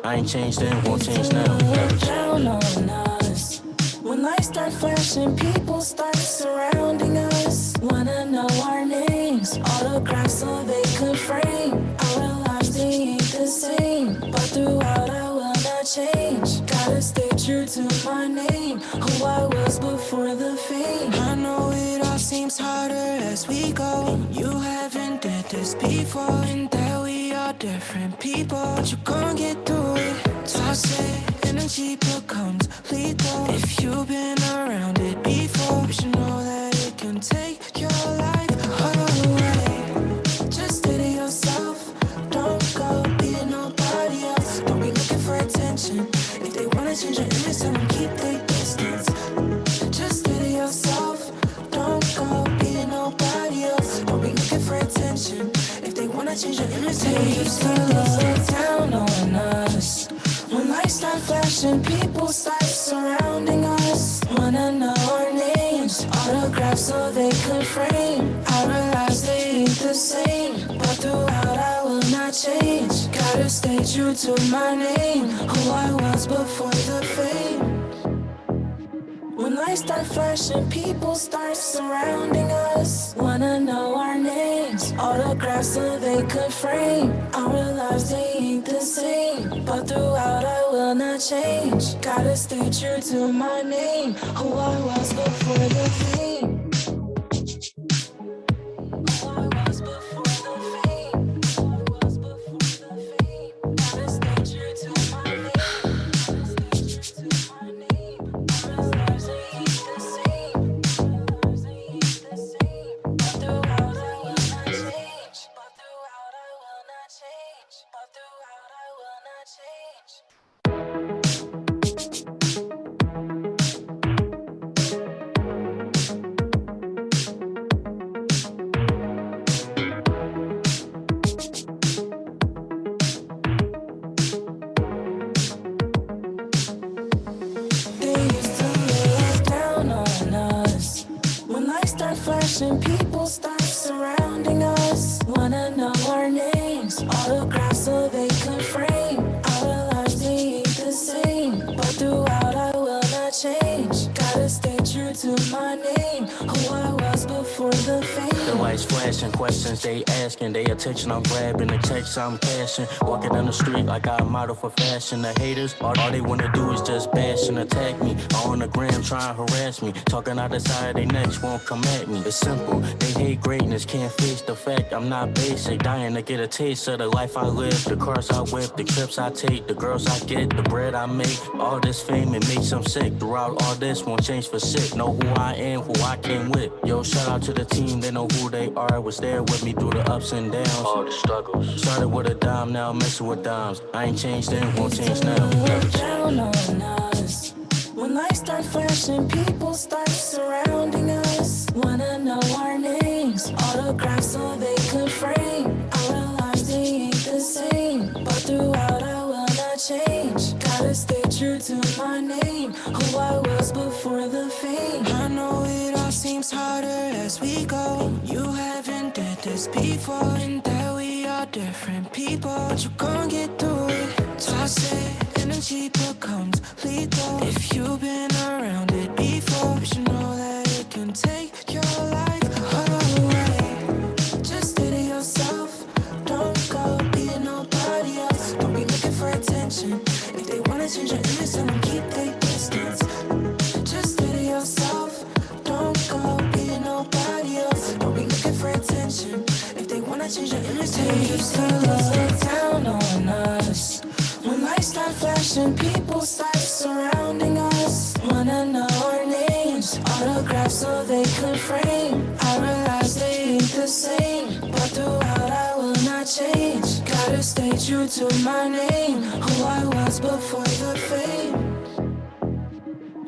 I ain't changed then, won't change now. Never down on us. When lights start flashing, people start surrounding us. Wanna know our names, autographs so they could frame our lives. They ain't the same, but throughout I will not change. Gotta stay true to my name, who I was before the fame. I know it all seems harder as we go. You haven't did this before, and that we are different people, but you gon' get through it. Toxic energy becomes lethal. If you've been around it before, you should know that it can take your life away. Just stay to yourself, don't go be nobody else. Don't be looking for attention. If they wanna change your image, tell them keep their distance. Just stay to yourself, don't go be nobody else. Don't be looking for attention. If they wanna change your image, tell them keep their distance. Down on us. When lights start flashing, people start surrounding us. Wanna know our names, autographs so they could frame our lives. They ain't the same, but throughout I will not change. Gotta stay true to my name, who I was before the fame. When lights start flashing, people start surrounding us. Wanna know our names, autographs so they could frame our lives. They ain't the same, but throughout I will not change. Gotta stay true to my name, who I was before the fame. Who I was before the fame. Who I was before the fame. Gotta stay true to my name. Gotta stay true to my name. Our lives ain't the same. Our lives ain't the same. But throughout I will not change. But throughout I will not change. But throughout I will not change. They used to look down on us. When lights start flashing, people start surrounding us. Wanna know our names, autographs so they could frame our lives. They ain't the same, but throughout I will not change. Gotta stay true to my name, who I was before the fame. The lights flashing, questions they asking, they attention I'm grabbing, the checks I'm cashing. Walking down the street like I'm a model for fashion. The haters, all they wanna do is just bash and attack me. On the gram trying to harass me, talking out the side of their necks, won't come at me. It's simple, they hate greatness, can't face the fact I'm not basic. Dying to get a taste of the life I live, the cars I whip, the trips I take, the girls I get, the bread I make. All this fame, it makes them sick. Throughout all this, won't change for shit. Know who I am, who I came with. Yo, shout out to the team, they know who they are. Was there with me through the ups and downs. All the struggles. Started with a dime, now I'm messing with dimes. I ain't changed then, won't change now. Never Down on us. When lights start flashing, people start surrounding us. Wanna know our names, autographs so they could frame our lives. They ain't the same, but throughout I will not change. Gotta stay true to my name, who I was before the fame. I know it all seems harder as we go. You haven't did this before, and that we are different people, but you gon' get through it. Toxic energy becomes lethal. If you've been around it before, you should know that it can take your life away. Just stay to yourself, don't go be nobody else. Don't be looking for attention. If they wanna change your image, tell them keep their distance. Just stay to yourself, don't go be nobody else. Don't be looking for attention. If they wanna change your image, tell them keep their distance. Down on us. When lights start flashing, people start surrounding us. Wanna know our names, autographs so they could frame our lives. They ain't the same, but throughout I will not change. Gotta stay true to my name, who I was before the fame.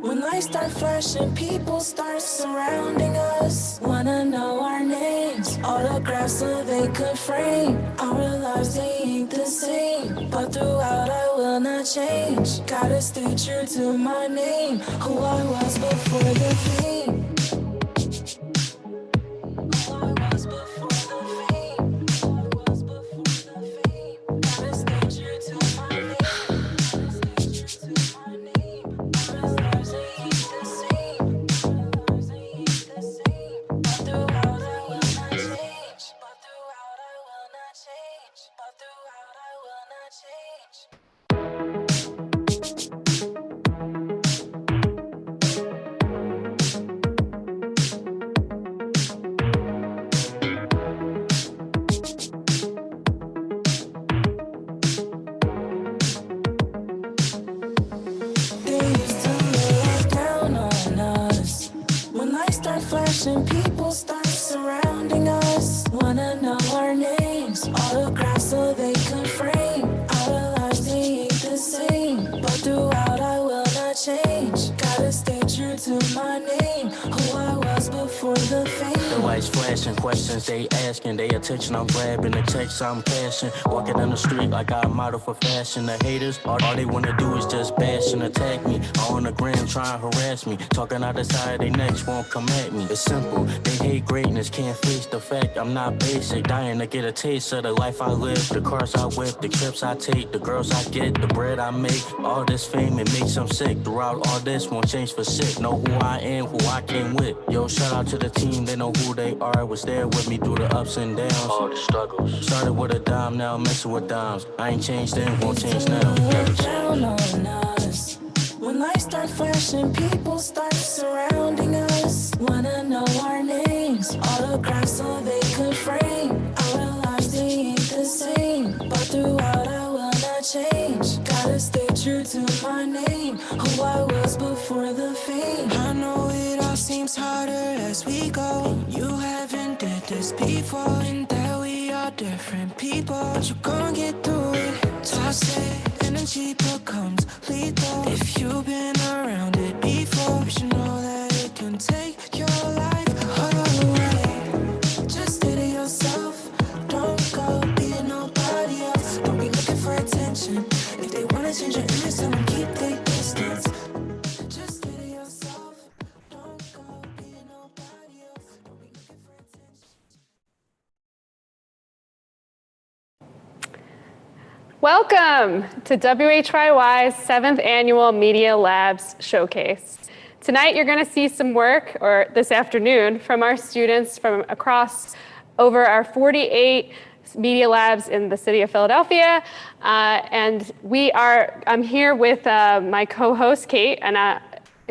When lights start flashing, people start surrounding us. Wanna know our names, autographs so they could frame our lives. They ain't the same, but throughout I will not change. Gotta stay true to my name, who I was before the fame. Who I was before the fame. Who I was before the fame. Gotta stay true to my name. flashing, people start surrounding us. Wanna know our names, autographs so they can frame our lives, they ain't the same, but throughout I will not change. Gotta stay true to my name, who I was before the fame. The lights flashing, questions they asking, they attention I'm grabbing, the checks I'm cashing. Walking down the street like I'm a model for fashion. The haters, all they wanna do is just bash and attack me. On the gram trying to harass me, talking out the side of their necks, won't come at me. It's simple, they hate greatness, can't face the fact I'm not basic. Dying to get a taste of the life I live, the cars I whip, the trips I take, the girls I get, the bread I make. All this fame, it makes them sick. Throughout all this, won't change for shit. Know who I am, who I came with. Yo, shout out to the team, they know who they are. Was there with me through the ups and downs, all the struggles. Started with a dime, now I'm messing with dimes. I ain't changed then, won't change now. Down on us. When lights start flashing, people start surrounding us. Wanna know our names, autographs so they could frame our lives, they ain't the same, but throughout I will not change. Gotta stay true to my name, who I was before the fame. I know it all seems harder as we go. You haven't did this before, and that we are different people, but you gon' get through it. Toxic energy becomes lethal. If you've been around it before, you should know that it can take your life away. Just stay to yourself, don't go be nobody else. Don't be looking for attention. If they wanna change your image, tell them keep their distance. Just stay to yourself, don't go be nobody else. Don't be looking for attention. Welcome to WHYY's 7th Annual Media Labs Showcase. Tonight you're going to see some work, or this afternoon, from our students from across over our 48 media labs in the city of Philadelphia. And I'm here with my co-host Kate, and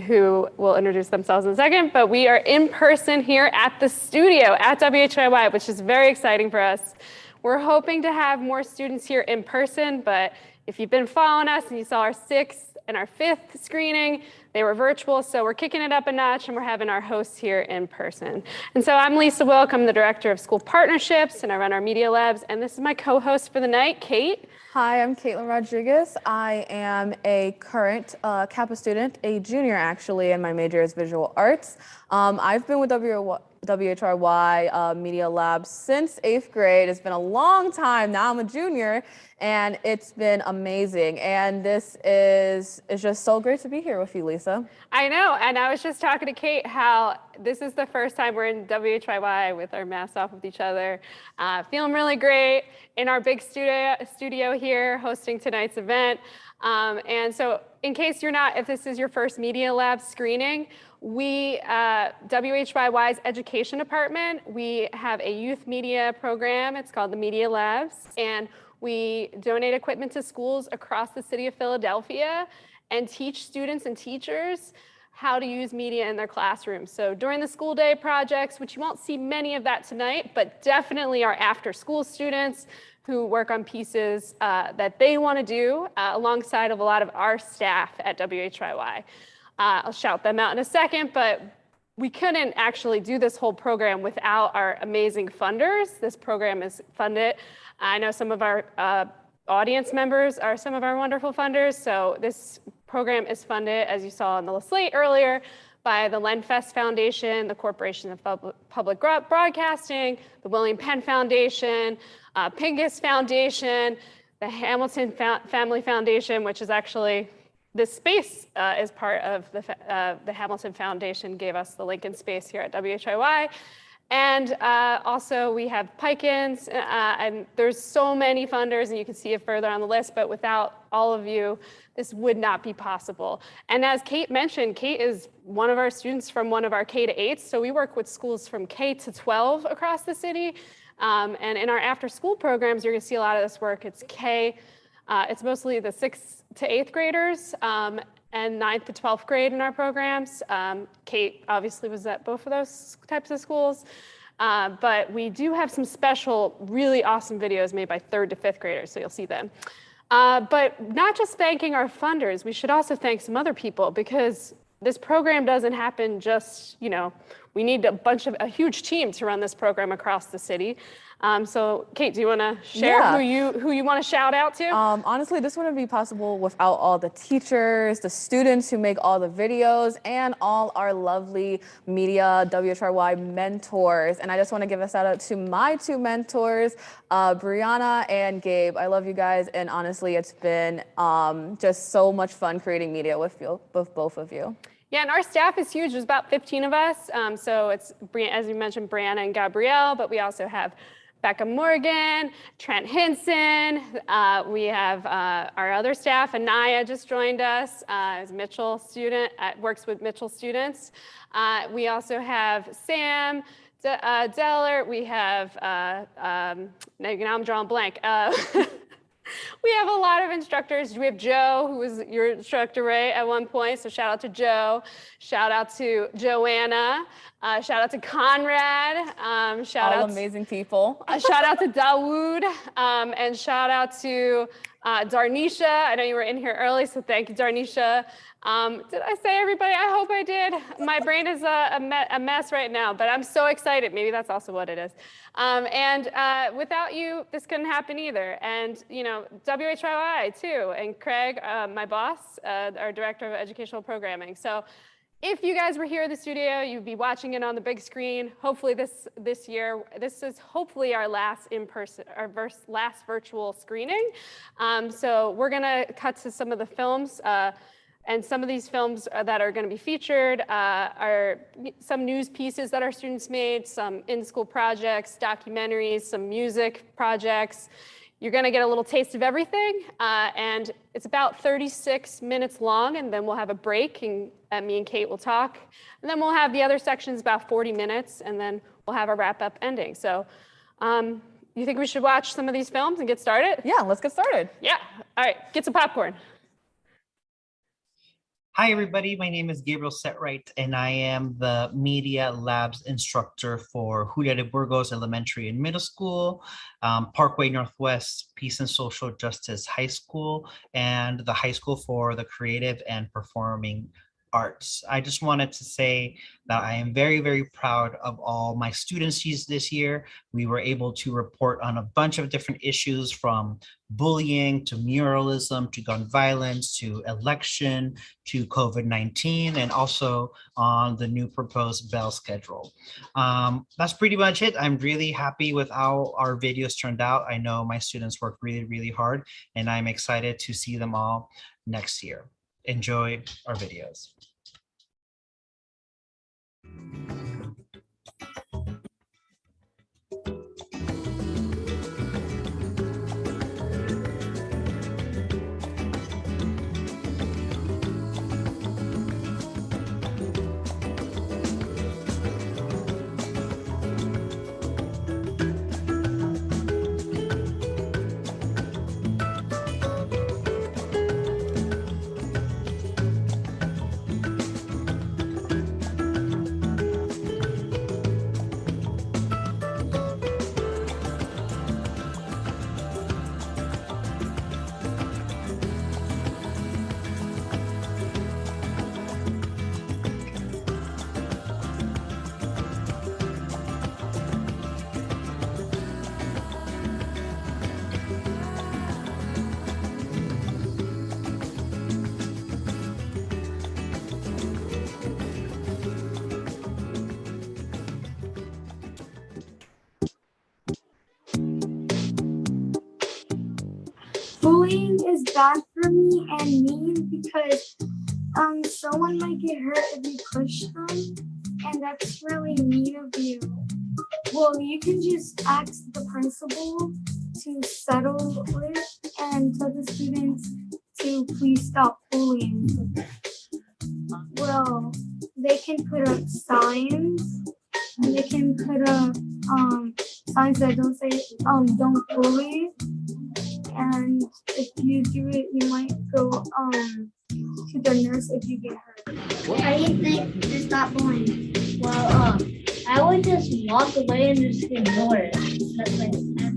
who will introduce themselves in a second, but we are in person here at the studio at WHYY, which is very exciting for us. We're hoping to have more students here in person, but if you've been following us and you saw our 6th and our 5th screening, they were virtual, so we're kicking it up a notch and we're having our hosts here in person. And so I'm Lisa Wilk, I'm the Director of School Partnerships, and I run our media labs, and this is my co-host for the night, Kate. Hi, I'm Caitlin Rodriguez. I am a current Kappa student, a junior actually, and my major is visual arts. I've been with WHYY Media Labs since 8th grade. It's been a long time. Now I'm a junior, and it's been amazing. And this is just so great to be here with you, Lisa. I know, and I was just talking to Kate how this is the first time we're in WHYY with our masks off with each other. Feeling really great in our big studio here hosting tonight's event. And so in case if this is your first Media Lab screening, WHYY's education department, we have a youth media program. It's called the Media Labs, and we donate equipment to schools across the city of Philadelphia and teach students and teachers how to use media in their classrooms. So during the school day projects, which you won't see many of that tonight, but definitely our after school students who work on pieces that they want to do alongside of a lot of our staff at WHYY. I'll shout them out in a second, but we couldn't actually do this whole program without our amazing funders. This program is funded. I know some of our audience members are some of our wonderful funders. So this program is funded, as you saw on the slate earlier, by the Lenfest Foundation, the Corporation of Public Broadcasting, the William Penn Foundation, Pingus Foundation, the Hamilton Family Foundation, which is actually this space is part of the Hamilton Foundation, gave us the Lincoln space here at WHYY. And also we have Pikins, and there's so many funders, and you can see it further on the list, but without all of you, this would not be possible. And as Kate mentioned, Kate is one of our students from one of our K to 8s, so we work with schools from K to 12 across the city. And in our after school programs, you're gonna see a lot of this work. It's it's mostly the 6th to 8th graders, and 9th to 12th grade in our programs. Kate obviously was at both of those types of schools, but we do have some special, really awesome videos made by 3rd to 5th graders, so you'll see them. But not just thanking our funders, we should also thank some other people, because this program doesn't happen just, you know, we need a huge team to run this program across the city. So Kate, do you want to share who you want to shout out to? Honestly, this wouldn't be possible without all the teachers, the students who make all the videos, and all our lovely media WHYY mentors. And I just want to give a shout out to my two mentors, Brianna and Gabe. I love you guys, and honestly, it's been just so much fun creating media with both of you. Yeah, and our staff is huge. There's about 15 of us. So it's, as you mentioned, Brianna and Gabrielle, but we also have Becca Morgan, Trent Hinson. We have our other staff, Anaya just joined us as Mitchell student, works with Mitchell students. We also have Sam Deller. We have, now I'm drawing blank. We have a lot of instructors. We have Joe, who was your instructor, right, at one point. So shout out to Joe. Shout out to Joanna. Shout out to Conrad. All amazing people. Shout out to Dawood. And shout out to Darnisha. I know you were in here early, so thank you, Darnisha. Did I say everybody? I hope I did. My brain is a mess right now, but I'm so excited. Maybe that's also what it is. And without you, this couldn't happen either. And, you know, WHYY too, and Craig, my boss, our director of educational programming. So if you guys were here in the studio, you'd be watching it on the big screen. Hopefully this year, this is hopefully our last last virtual screening. So we're gonna cut to some of the films. And some of these films that are going to be featured are some news pieces that our students made, some in-school projects, documentaries, some music projects. You're going to get a little taste of everything. And it's about 36 minutes long, and then we'll have a break, and me and Kate will talk. And then we'll have the other sections about 40 minutes, and then we'll have a wrap-up ending. So you think we should watch some of these films and get started? Yeah, let's get started. Yeah. All right, get some popcorn. Hi, everybody. My name is Gabriel Setright, and I am the Media Labs instructor for Julia de Burgos Elementary and Middle School, Parkway Northwest Peace and Social Justice High School, and the High School for the Creative and Performing Arts. I just wanted to say that I am very, very proud of all my students this year. We were able to report on a bunch of different issues, from bullying to muralism to gun violence to election to COVID-19, and also on the new proposed bell schedule. That's pretty much it. I'm really happy with how our videos turned out. I know my students worked really, really hard, and I'm excited to see them all next year. Enjoy our videos. Bullying is bad for me and mean because someone might get hurt if you push them, and that's really mean of you. Well, you can just ask the principal to settle it and tell the students to please stop bullying. Well, they can put up signs, and they can put up signs that don't say don't bully. And if you do it, you might go to the nurse if you get hurt. How do you think to stop bullying? Well, I would just walk away and just ignore it. That's like, have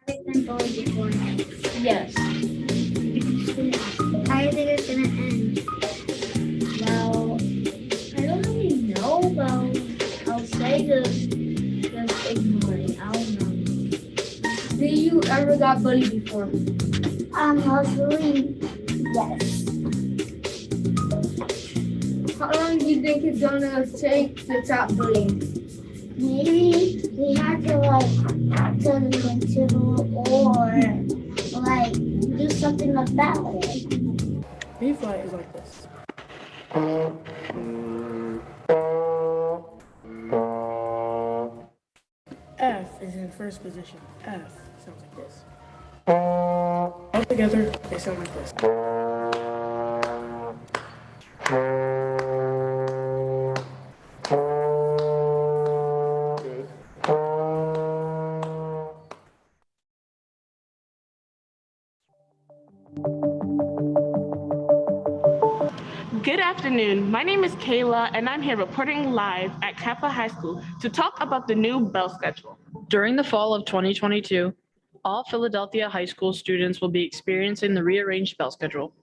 you been bullied before? Yes. How do you think it's gonna end? Well, got bullied before? Mostly, yes. How long do you think it's gonna take to stop bullying? Maybe we have to tell them what to do or do something about it. WHYY is like this. F is in first position. F sounds like this. All together, they sound like this. Good afternoon. My name is Kayla, and I'm here reporting live at Kappa High School to talk about the new bell schedule. During the fall of 2022, all Philadelphia high school students will be experiencing the rearranged bell schedule.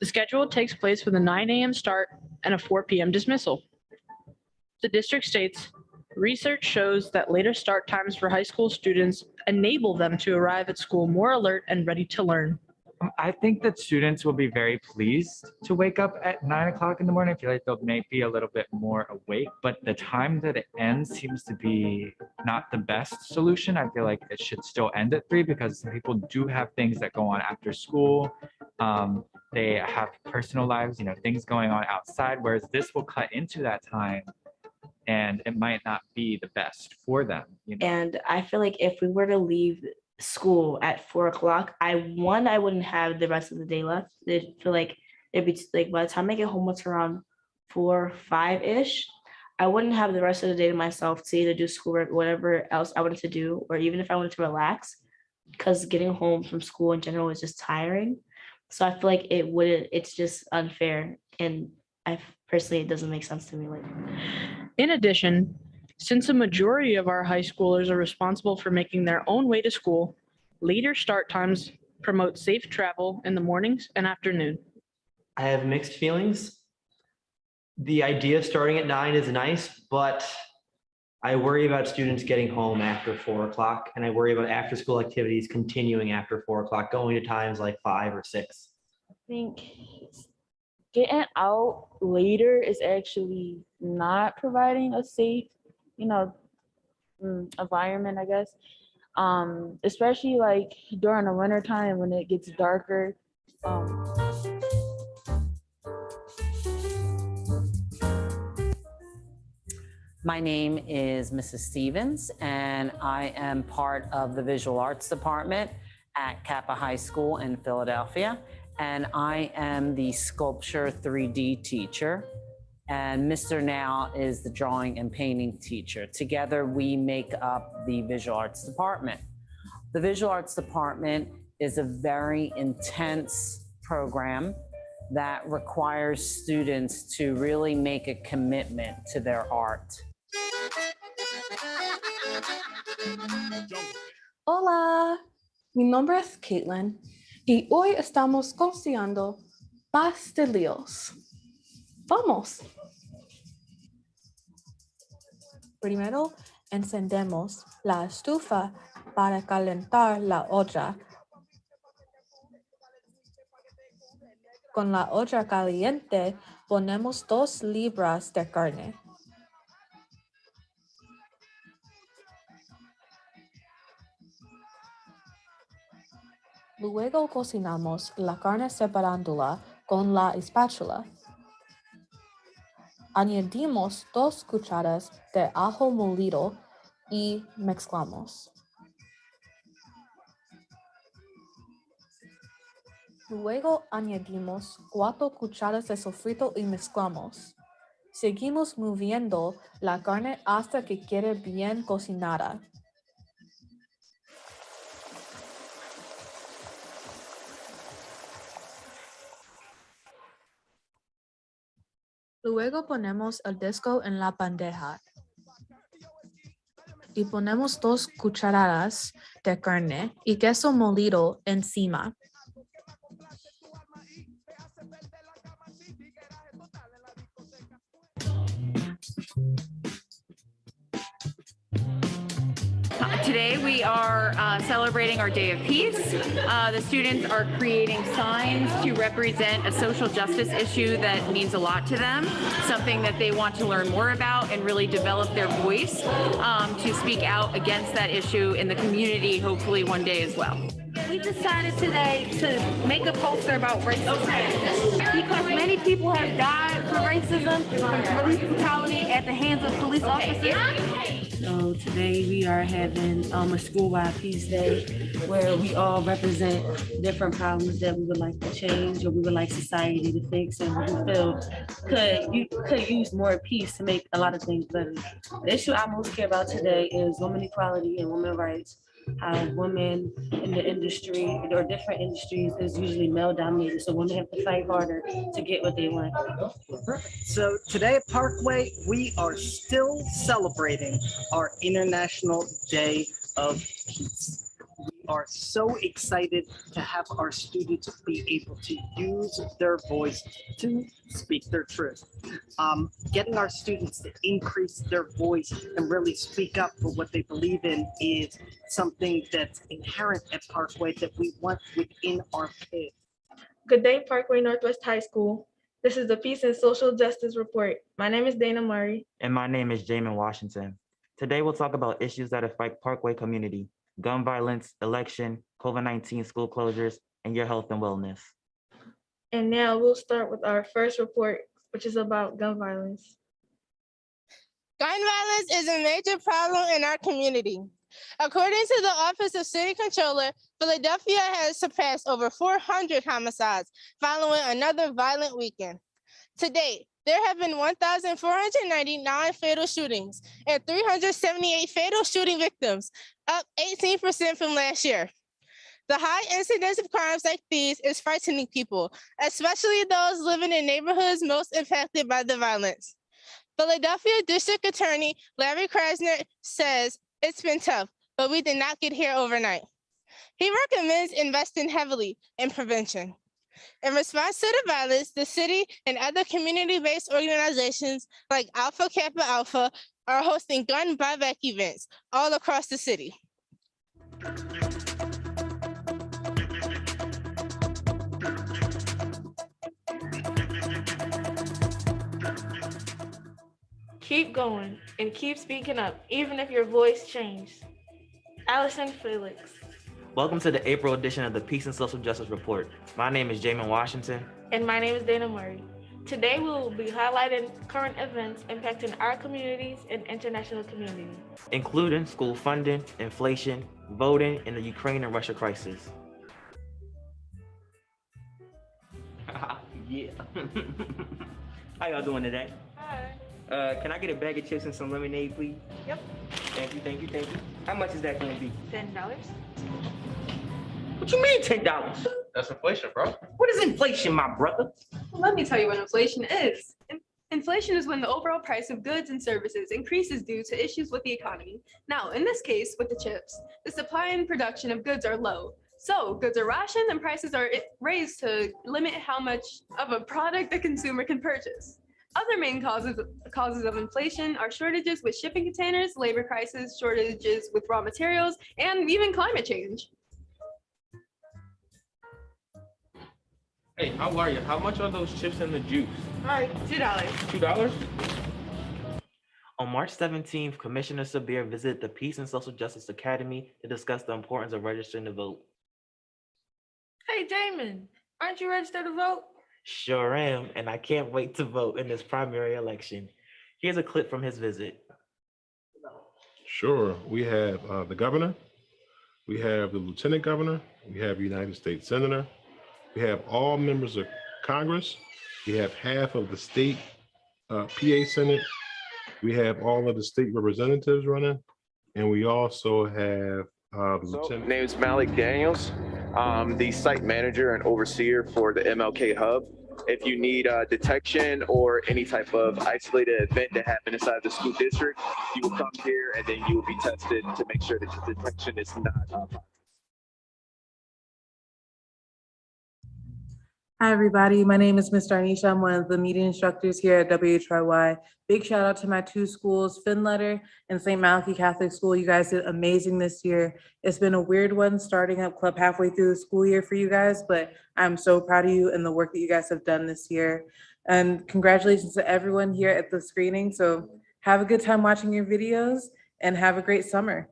The schedule takes place with a 9 a.m. start and a 4 p.m. dismissal. The district states, research shows that later start times for high school students enable them to arrive at school more alert and ready to learn. I think that students will be very pleased to wake up at 9 o'clock in the morning. I feel like they'll maybe be a little bit more awake, but the time that it ends seems to be not the best solution. I feel like it should still end at 3 because some people do have things that go on after school. They have personal lives, things going on outside, whereas this will cut into that time and it might not be the best for them. And I feel like if we were to leave school at 4 o'clock, I wouldn't have the rest of the day left. I feel like it'd be like by the time I get home, it's around 4, 5-ish. I wouldn't have the rest of the day to myself to either do schoolwork, whatever else I wanted to do, or even if I wanted to relax, because getting home from school in general is just tiring. So I feel like it's just unfair. And personally, it doesn't make sense to me. In addition, since a majority of our high schoolers are responsible for making their own way to school, later start times promote safe travel in the mornings and afternoon. I have mixed feelings. The idea of starting at 9 is nice, but I worry about students getting home after 4 o'clock, and I worry about after school activities continuing after 4 o'clock, going to times like 5 or 6. I think getting out later is actually not providing a safe environment, I guess. Especially during the winter time when it gets darker. My name is Mrs. Stevens, and I am part of the Visual Arts Department at Kappa High School in Philadelphia. And I am the sculpture 3D teacher. And Mr. Now is the drawing and painting teacher. Together, we make up the Visual Arts Department. The Visual Arts Department is a very intense program that requires students to really make a commitment to their art. Hola, mi nombre es Caitlin y hoy estamos cocinando pastelillos. Vamos. Primero encendemos la estufa para calentar la olla. Con la olla caliente ponemos 2 libras de carne. Luego cocinamos la carne separándola con la espátula. Añadimos 2 cucharadas de ajo molido y mezclamos. Luego añadimos 4 cucharadas de sofrito y mezclamos. Seguimos moviendo la carne hasta que quede bien cocinada. Luego ponemos el disco en la bandeja y ponemos 2 cucharadas de carne y queso molido encima. Today we are celebrating our Day of Peace. The students are creating signs to represent a social justice issue that means a lot to them, something that they want to learn more about and really develop their voice to speak out against that issue in the community, hopefully one day as well. We decided today to make a poster about racism because many people have died for racism, from police brutality at the hands of police officers. So today we are having a school-wide peace day where we all represent different problems that we would like to change or we would like society to fix and we feel could use more peace to make a lot of things better. The issue I most care about today is women equality and women's rights. How women in the industry or different industries is usually male dominated, so women have to fight harder to get what they want. So today at Parkway, we are still celebrating our International Day of Peace. We are so excited to have our students be able to use their voice to speak their truth. Getting our students to increase their voice and really speak up for what they believe in is something that's inherent at Parkway that we want within our kids. Good day, Parkway Northwest High School. This is the Peace and Social Justice Report. My name is Dana Murray. And my name is Jamin Washington. Today we'll talk about issues that affect Parkway community: gun violence, election, COVID-19 school closures, and your health and wellness. And now we'll start with our first report, which is about gun violence. Gun violence is a major problem in our community. According to the Office of City Controller, Philadelphia has surpassed over 400 homicides following another violent weekend. To date, there have been 1,499 fatal shootings and 378 fatal shooting victims, up 18% from last year. The high incidence of crimes like these is frightening people, especially those living in neighborhoods most impacted by the violence. Philadelphia District Attorney Larry Krasner says, "It's been tough, but we did not get here overnight." He recommends investing heavily in prevention. In response to the violence, the city and other community-based organizations like Alpha Kappa Alpha are hosting gun buyback events all across the city. Keep going and keep speaking up, even if your voice changed. Allison Felix. Welcome to the April edition of the Peace and Social Justice Report. My name is Jamin Washington. And my name is Dana Murray. Today we will be highlighting current events impacting our communities and international community, Including school funding, inflation, voting, and the Ukraine and Russia crisis. Yeah. How y'all doing today? Hi. Can I get a bag of chips and some lemonade, please? Yep. Thank you, thank you, thank you. How much is that going to be? $10. What you mean $10? That's inflation, bro. What is inflation, my brother? Well, let me tell you what inflation is. Inflation is when the overall price of goods and services increases due to issues with the economy. Now, in this case, with the chips, the supply and production of goods are low. So goods are rationed and prices are raised to limit how much of a product the consumer can purchase. Other main causes of inflation are shortages with shipping containers, labor crisis, shortages with raw materials, and even climate change. Hey, how are you? How much are those chips and the juice? All right, $2. $2? On March 17th, Commissioner Sabir visited the Peace and Social Justice Academy to discuss the importance of registering to vote. Hey, Jamin, aren't you registered to vote? Sure am, and I can't wait to vote in this primary election. Here's a clip from his visit. Sure, we have the governor, we have the lieutenant governor, we have United States Senator, we have all members of Congress, we have half of the state PA Senate, we have all of the state representatives running, and we also have My name is Malik Daniels. I'm the site manager and overseer for the MLK Hub. If you need detection or any type of isolated event that happened inside the school district, you will come here and then you will be tested to make sure that your detection is not Hi, everybody. My name is Ms. Darnisha. I'm one of the media instructors here at WHYY. Big shout out to my two schools, Finletter and St. Malachi Catholic School. You guys did amazing this year. It's been a weird one starting up club halfway through the school year for you guys, but I'm so proud of you and the work that you guys have done this year. And congratulations to everyone here at the screening. So have a good time watching your videos and have a great summer.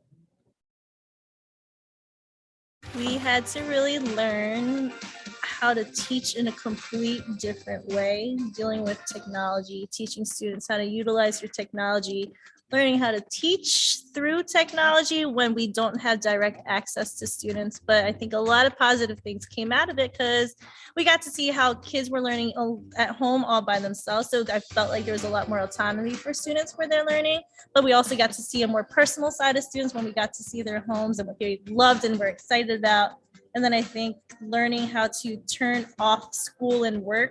We had to really learn how to teach in a complete different way, dealing with technology, teaching students how to utilize your technology, learning how to teach through technology when we don't have direct access to students. But I think a lot of positive things came out of it because we got to see how kids were learning at home all by themselves. So I felt like there was a lot more autonomy for students where they're learning, but we also got to see a more personal side of students when we got to see their homes and what they loved and were excited about. And then I think learning how to turn off school and work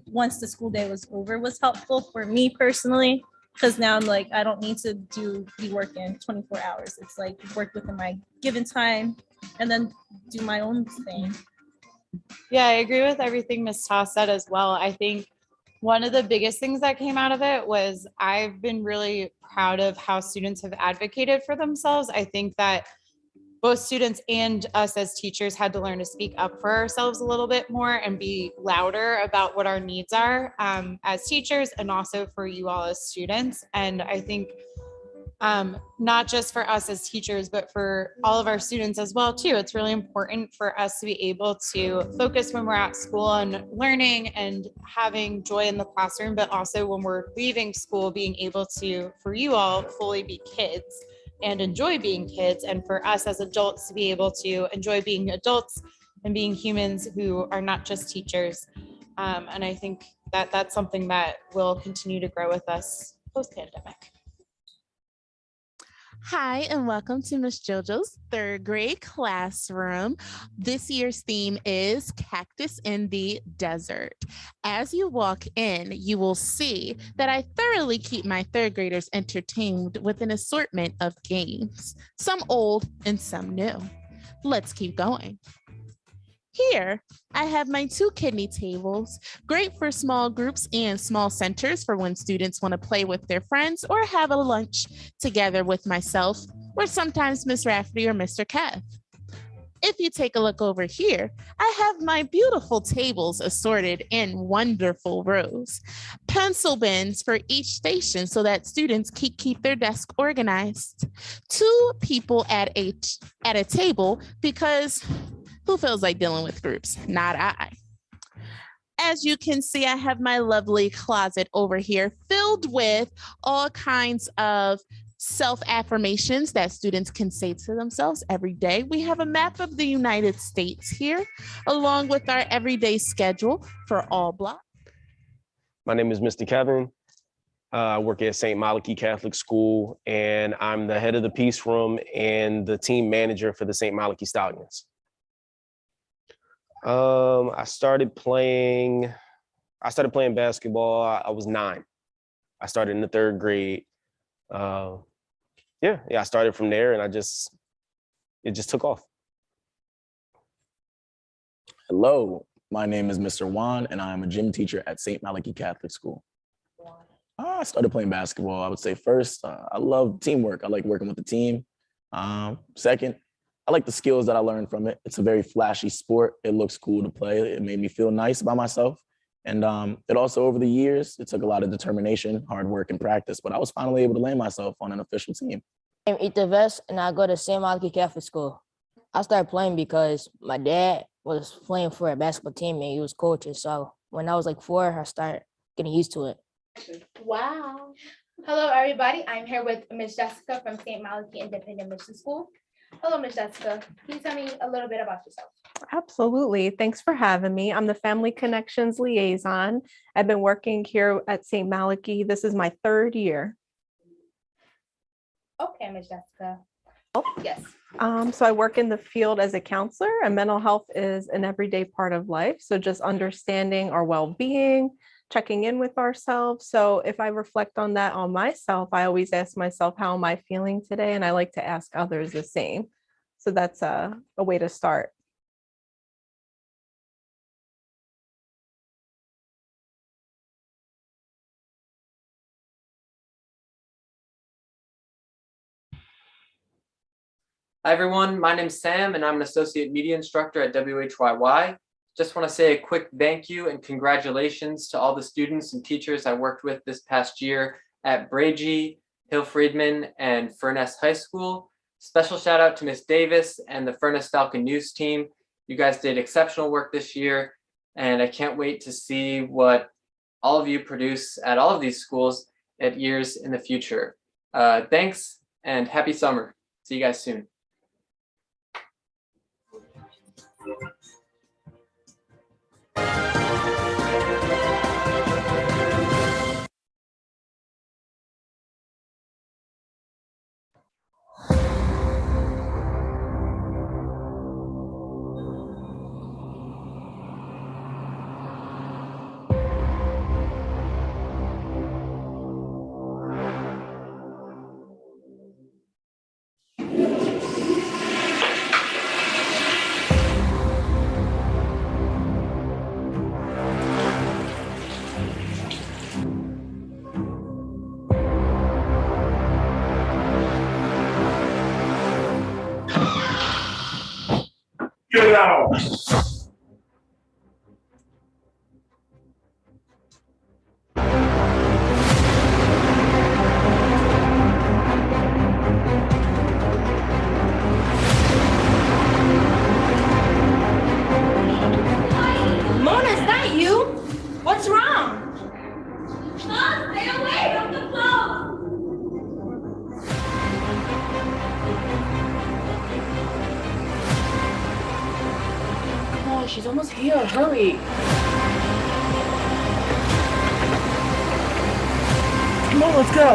once the school day was over was helpful for me personally, because now I'm like, I don't need to be working 24 hours. It's like work within my given time and then do my own thing. Yeah, I agree with everything Ms. Toss said as well. I think one of the biggest things that came out of it was I've been really proud of how students have advocated for themselves. I think that both students and us as teachers had to learn to speak up for ourselves a little bit more and be louder about what our needs are as teachers and also for you all as students. And I think not just for us as teachers, but for all of our students as well too. It's really important for us to be able to focus when we're at school on learning and having joy in the classroom, but also when we're leaving school, being able to, for you all, fully be kids and enjoy being kids, and for us as adults to be able to enjoy being adults and being humans who are not just teachers. And I think that that's something that will continue to grow with us post-pandemic. Hi, and welcome to Miss JoJo's third grade classroom. This year's theme is Cactus in the Desert. As you walk in, you will see that I thoroughly keep my third graders entertained with an assortment of games, some old and some new. Let's keep going. Here, I have my 2 kidney tables, great for small groups and small centers for when students want to play with their friends or have a lunch together with myself, or sometimes Miss Rafferty or Mr. Kev. If you take a look over here, I have my beautiful tables assorted in wonderful rows, pencil bins for each station so that students keep their desk organized, 2 people at a table because who feels like dealing with groups? Not I. As you can see, I have my lovely closet over here filled with all kinds of self-affirmations that students can say to themselves every day. We have a map of the United States here, along with our everyday schedule for all blocks. My name is Mr. Kevin. I work at St. Malachi Catholic School, and I'm the head of the Peace Room and the team manager for the St. Malachi Stallions. I started playing basketball. I was 9. I started in the 3rd grade. I started from there, and it just took off. Hello, my name is Mr. Juan, and I'm a gym teacher at St. Malachi Catholic School. I started playing basketball. I would say first, I love teamwork. I like working with the team. Second, I like the skills that I learned from it. It's a very flashy sport. It looks cool to play. It made me feel nice about myself. And it also, over the years, it took a lot of determination, hard work, and practice, but I was finally able to land myself on an official team. I'm Ethan Vest, and I go to St. Malachi Catholic School. I started playing because my dad was playing for a basketball team and he was coaching. So when I was like 4, I started getting used to it. Wow. Hello, everybody. I'm here with Ms. Jessica from St. Malachi Independent Mission School. Hello, Ms. Jessica. Can you tell me a little bit about yourself? Absolutely. Thanks for having me. I'm the Family Connections Liaison. I've been working here at St. Malachi. This is my 3rd year. Okay, Ms. Jessica. Yes. So I work in the field as a counselor, and mental health is an everyday part of life. So just understanding our well-being, checking in with ourselves. So if I reflect on that on myself, I always ask myself, how am I feeling today? And I like to ask others the same. So that's a way to start. Hi everyone, my name's Sam and I'm an associate media instructor at WHYY. Just want to say a quick thank you and congratulations to all the students and teachers I worked with this past year at Brady, Hill Friedman, and Furness High School. Special shout out to Miss Davis and the Furness Falcon News team. You guys did exceptional work this year and I can't wait to see what all of you produce at all of these schools at years in the future. Thanks and happy summer. See you guys soon. Get out! Mona, is that you? What's wrong? Mom, stay away from the phone! Come on, she's almost here. Hurry. Come on, let's go.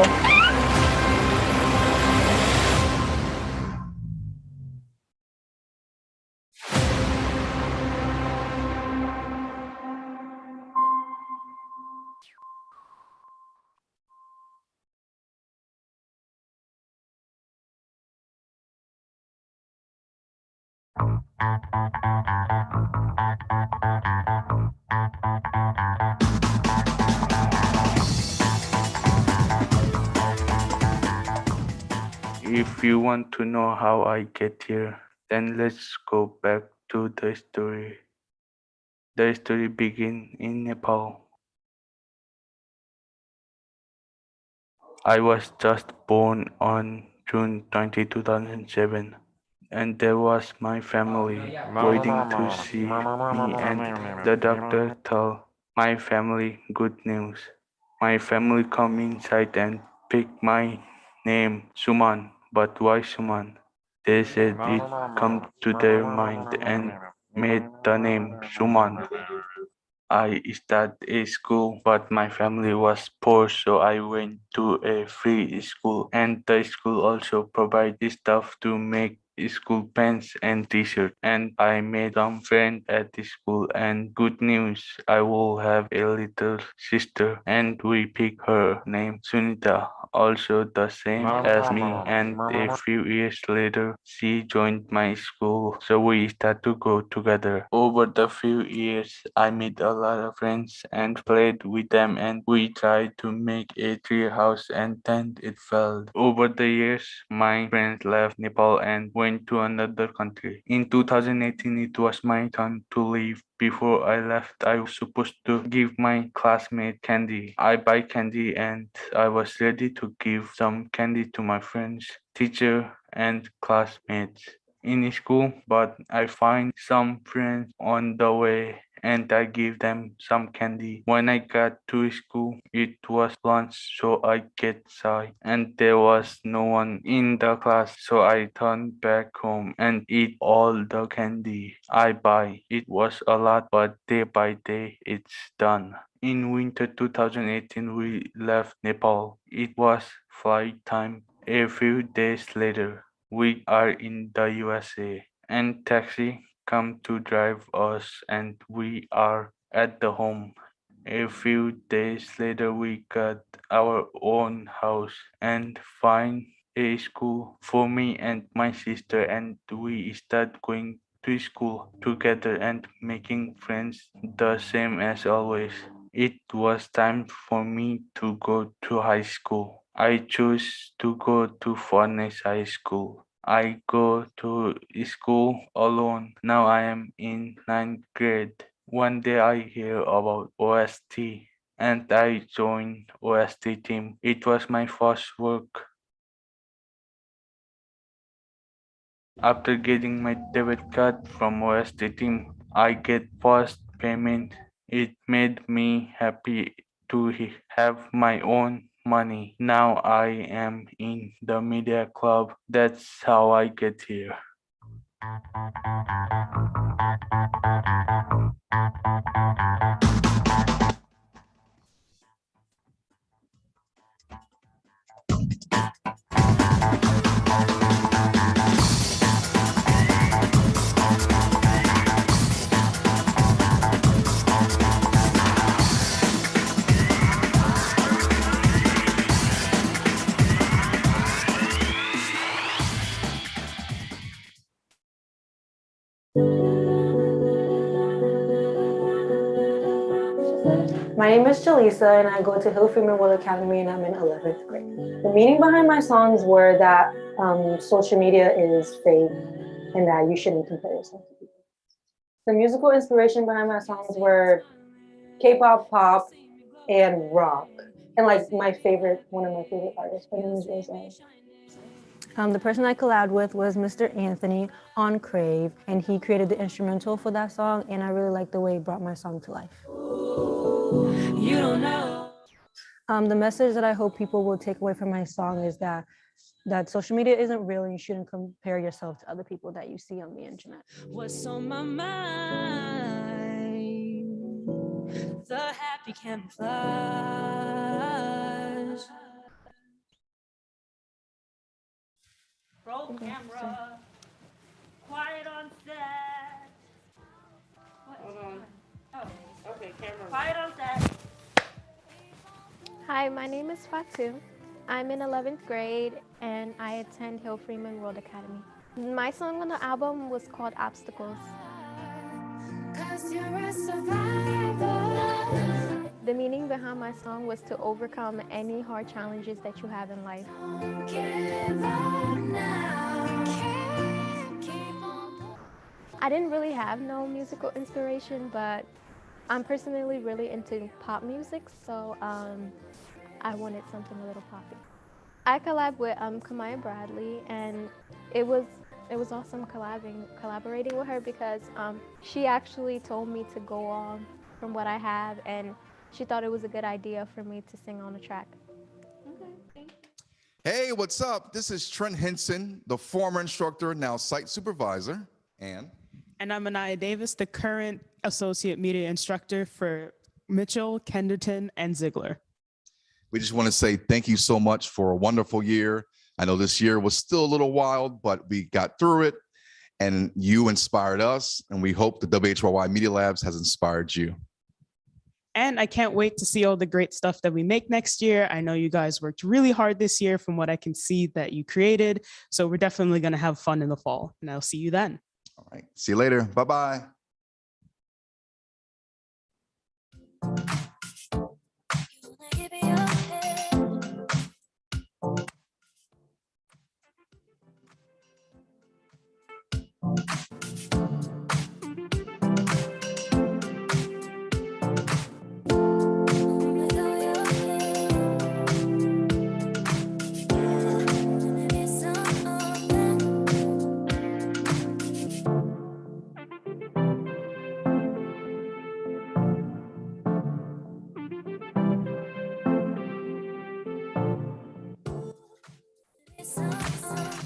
If you want to know how I get here, then let's go back to the story. The story begins in Nepal. I was just born on June 20, 2007, and there was my family waiting to see me, and the doctor told my family good news. My family come inside and pick my name, Suman. But why Suman? They said it come to their mind and made the name Suman. I started a school, but my family was poor, so I went to a free school, and the school also provided stuff to make school pants and t-shirt, and I made some friends at the school, and good news, I will have a little sister, and we pick her name Sunita, also the same as me, and a few years later she joined my school, so we start to go together. Over the few years I made a lot of friends and played with them, and we tried to make a tree house, and then it failed. Over the years my friends left Nepal and went to another country. In 2018 it was my turn to leave. Before I left, I was supposed to give my classmate candy. I buy candy and I was ready to give some candy to my friends, teacher, and classmates in school, but I find some friends on the way and I give them some candy. When I got to school, it was lunch, so I get shy, and there was no one in the class, so I turned back home and eat all the candy I buy. It was a lot, but day by day it's done. In winter 2018, we left Nepal. It was flight time. A few days later, we are in the USA, and taxi come to drive us, and we are at the home. A few days later we got our own house and find a school for me and my sister, and we start going to school together and making friends the same as always. It was time for me to go to high school. I chose to go to Furness High School. I go to school alone. Now I am in ninth grade. One day I hear about OST and I joined OST team. It was my first work. After getting my debit card from OST team, I get first payment. It made me happy to have my own money. Now I am in the media club. That's how I get here. My name is Jaleesa and I go to Hill Freeman Will Academy and I'm in 11th grade. The meaning behind my songs were that social media is fake and that you shouldn't compare yourself to people. The musical inspiration behind my songs were K-pop, pop, and rock. And like one of my favorite artists, her name is Rose. The person I collabed with was Mr. Anthony on Crave, and he created the instrumental for that song, and I really like the way he brought my song to life. You don't know. The message that I hope people will take away from my song is that social media isn't real and you shouldn't compare yourself to other people that you see on the internet. What's on my mind? The happy camouflage. Roll camera. Quiet on set. Hold on. Oh, okay, camera. Quiet on set. Hi, my name is Fatu. I'm in 11th grade and I attend Hill Freeman World Academy. My song on the album was called Obstacles. The meaning behind my song was to overcome any hard challenges that you have in life. I didn't really have no musical inspiration, but I'm personally really into pop music, so I wanted something a little poppy. I collabed with Kamaya Bradley, and it was awesome collaborating with her because she actually told me to go on from what I have, and she thought it was a good idea for me to sing on the track. Hey, what's up? This is Trent Henson, the former instructor, now site supervisor, And I'm Anaya Davis, the current associate media instructor for Mitchell, Kenderton, and Ziegler. we just want to say thank you so much for a wonderful year. I know this year was still a little wild, but we got through it and you inspired us. And we hope the WHYY Media Labs has inspired you. And I can't wait to see all the great stuff that we make next year. I know you guys worked really hard this year from what I can see that you created. So we're definitely going to have fun in the fall, and I'll see you then. All right. See you later. Bye-bye.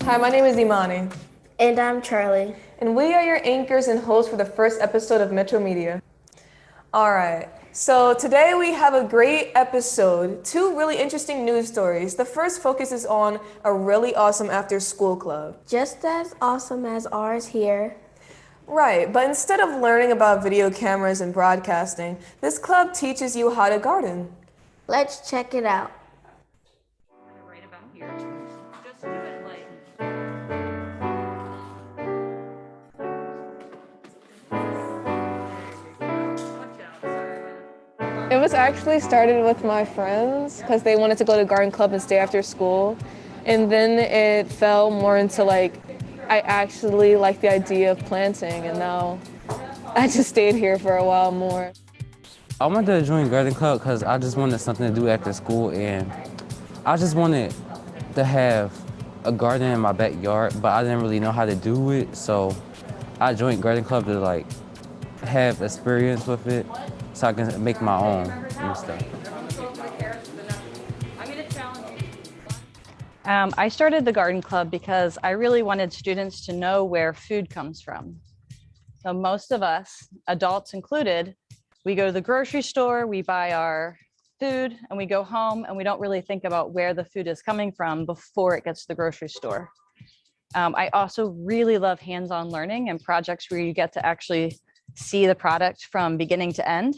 Hi, my name is Imani. And I'm Charlie. And we are your anchors and hosts for the first episode of Metro Media. All right, so today we have a great episode, two really interesting news stories. The first focuses on a really awesome after-school club. Just as awesome as ours here. Right, but instead of learning about video cameras and broadcasting, this club teaches you how to garden. Let's check it out. Right about here. Just do it like. It was actually started with my friends because they wanted to go to garden club and stay after school. And then it fell more into like I actually like the idea of planting, and now I just stayed here for a while more. I wanted to join garden club because I just wanted something to do after school, and I just wanted to have a garden in my backyard, but I didn't really know how to do it, so I joined garden club to like have experience with it so I can make my own and stuff. I started the garden club because I really wanted students to know where food comes from. So most of us, adults included, we go to the grocery store, we buy our food, and we go home, and we don't really think about where the food is coming from before it gets to the grocery store. I also really love hands-on learning and projects where you get to actually see the product from beginning to end.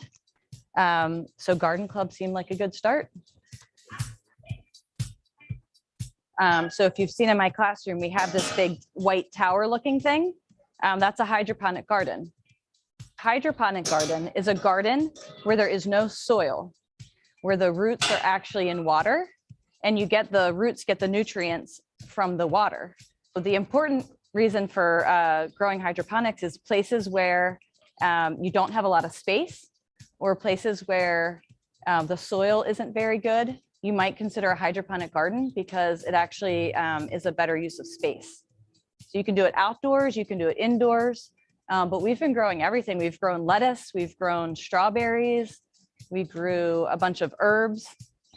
So garden club seemed like a good start. So if you've seen in my classroom, we have this big white tower looking thing. That's a hydroponic garden. Hydroponic garden is a garden where there is no soil, where the roots are actually in water, and you get the roots get the nutrients from the water. So the important reason for growing hydroponics is places where you don't have a lot of space, or places where the soil isn't very good. You might consider a hydroponic garden because it actually is a better use of space. So you can do it outdoors, you can do it indoors, but we've been growing everything. We've grown lettuce, we've grown strawberries, we grew a bunch of herbs.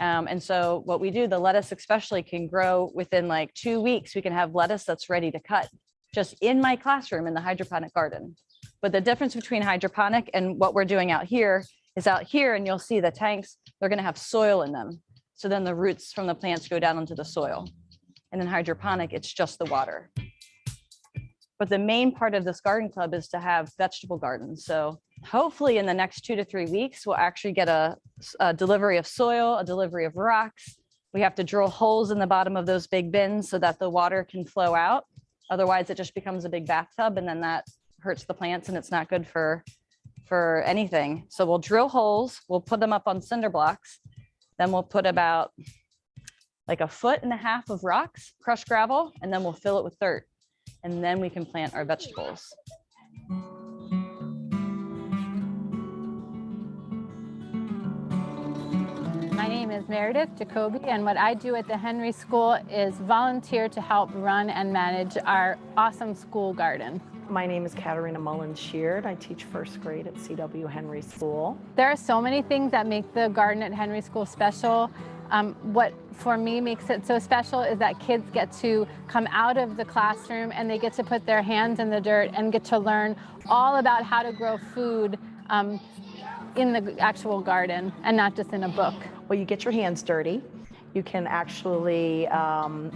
And so what we do, the lettuce especially can grow within like 2 weeks. We can have lettuce that's ready to cut just in my classroom in the hydroponic garden. But the difference between hydroponic and what we're doing out here is out here, and you'll see the tanks, they're gonna have soil in them. So then the roots from the plants go down into the soil. And in hydroponic, it's just the water. But the main part of this garden club is to have vegetable gardens. So hopefully in the next 2 to 3 weeks, we'll actually get a delivery of soil, a delivery of rocks. We have to drill holes in the bottom of those big bins so that the water can flow out. Otherwise, it just becomes a big bathtub, and then that hurts the plants, and it's not good for anything. So we'll drill holes, we'll put them up on cinder blocks. Then we'll put about like 1.5 feet of rocks, crushed gravel, and then we'll fill it with dirt. And then we can plant our vegetables. My name is Meredith Jacoby, and what I do at the Henry School is volunteer to help run and manage our awesome school garden. My name is Katarina Mullins-Sheard. I teach first grade at CW Henry School. There are so many things that make the garden at Henry School special. What for me makes it so special is that kids get to come out of the classroom and they get to put their hands in the dirt and get to learn all about how to grow food in the actual garden and not just in a book. Well, you get your hands dirty. You can actually,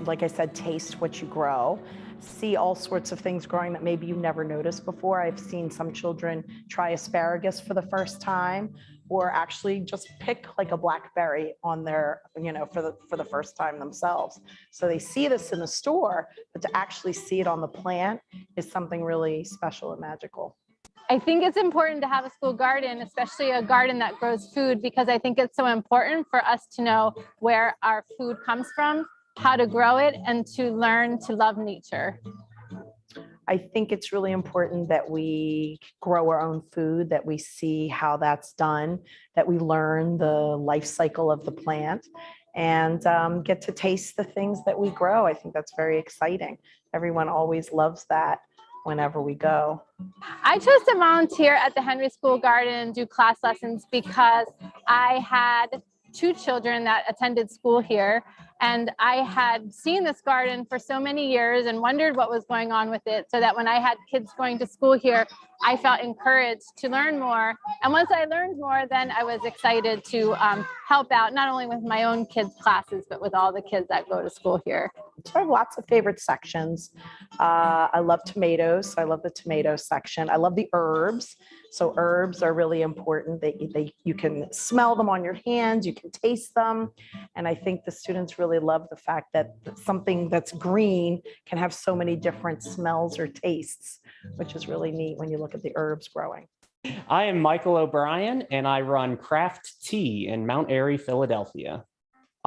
like I said, taste what you grow, see all sorts of things growing that maybe you never noticed before. I've seen some children try asparagus for the first time, or actually just pick like a blackberry on their, for the first time themselves. So they see this in the store, but to actually see it on the plant is something really special and magical. I think it's important to have a school garden, especially a garden that grows food, because I think it's so important for us to know where our food comes from, how to grow it, and to learn to love nature. I think it's really important that we grow our own food, that we see how that's done, that we learn the life cycle of the plant, and get to taste the things that we grow. I think that's very exciting. Everyone always loves that whenever we go. I chose to volunteer at the Henry School Garden and do class lessons because I had 2 children that attended school here, and I had seen this garden for so many years and wondered what was going on with it, so that when I had kids going to school here, I felt encouraged to learn more. And once I learned more, then I was excited to help out, not only with my own kids' classes, but with all the kids that go to school here. So I have lots of favorite sections. I love tomatoes. So I love the tomato section. I love the herbs. So herbs are really important. You can smell them on your hands, you can taste them. And I think the students really love the fact that something that's green can have so many different smells or tastes, which is really neat when you look at the herbs growing. I am Michael O'Brien, and I run Craft Tea in Mount Airy, Philadelphia.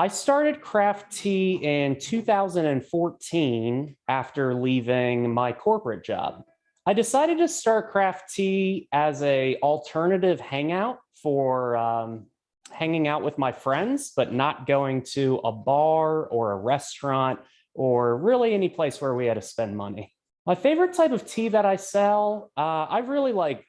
I started craft tea in 2014 after leaving my corporate job. I decided to start craft tea as a alternative hangout for hanging out with my friends, but not going to a bar or a restaurant or really any place where we had to spend money. My favorite type of tea that I sell, I really like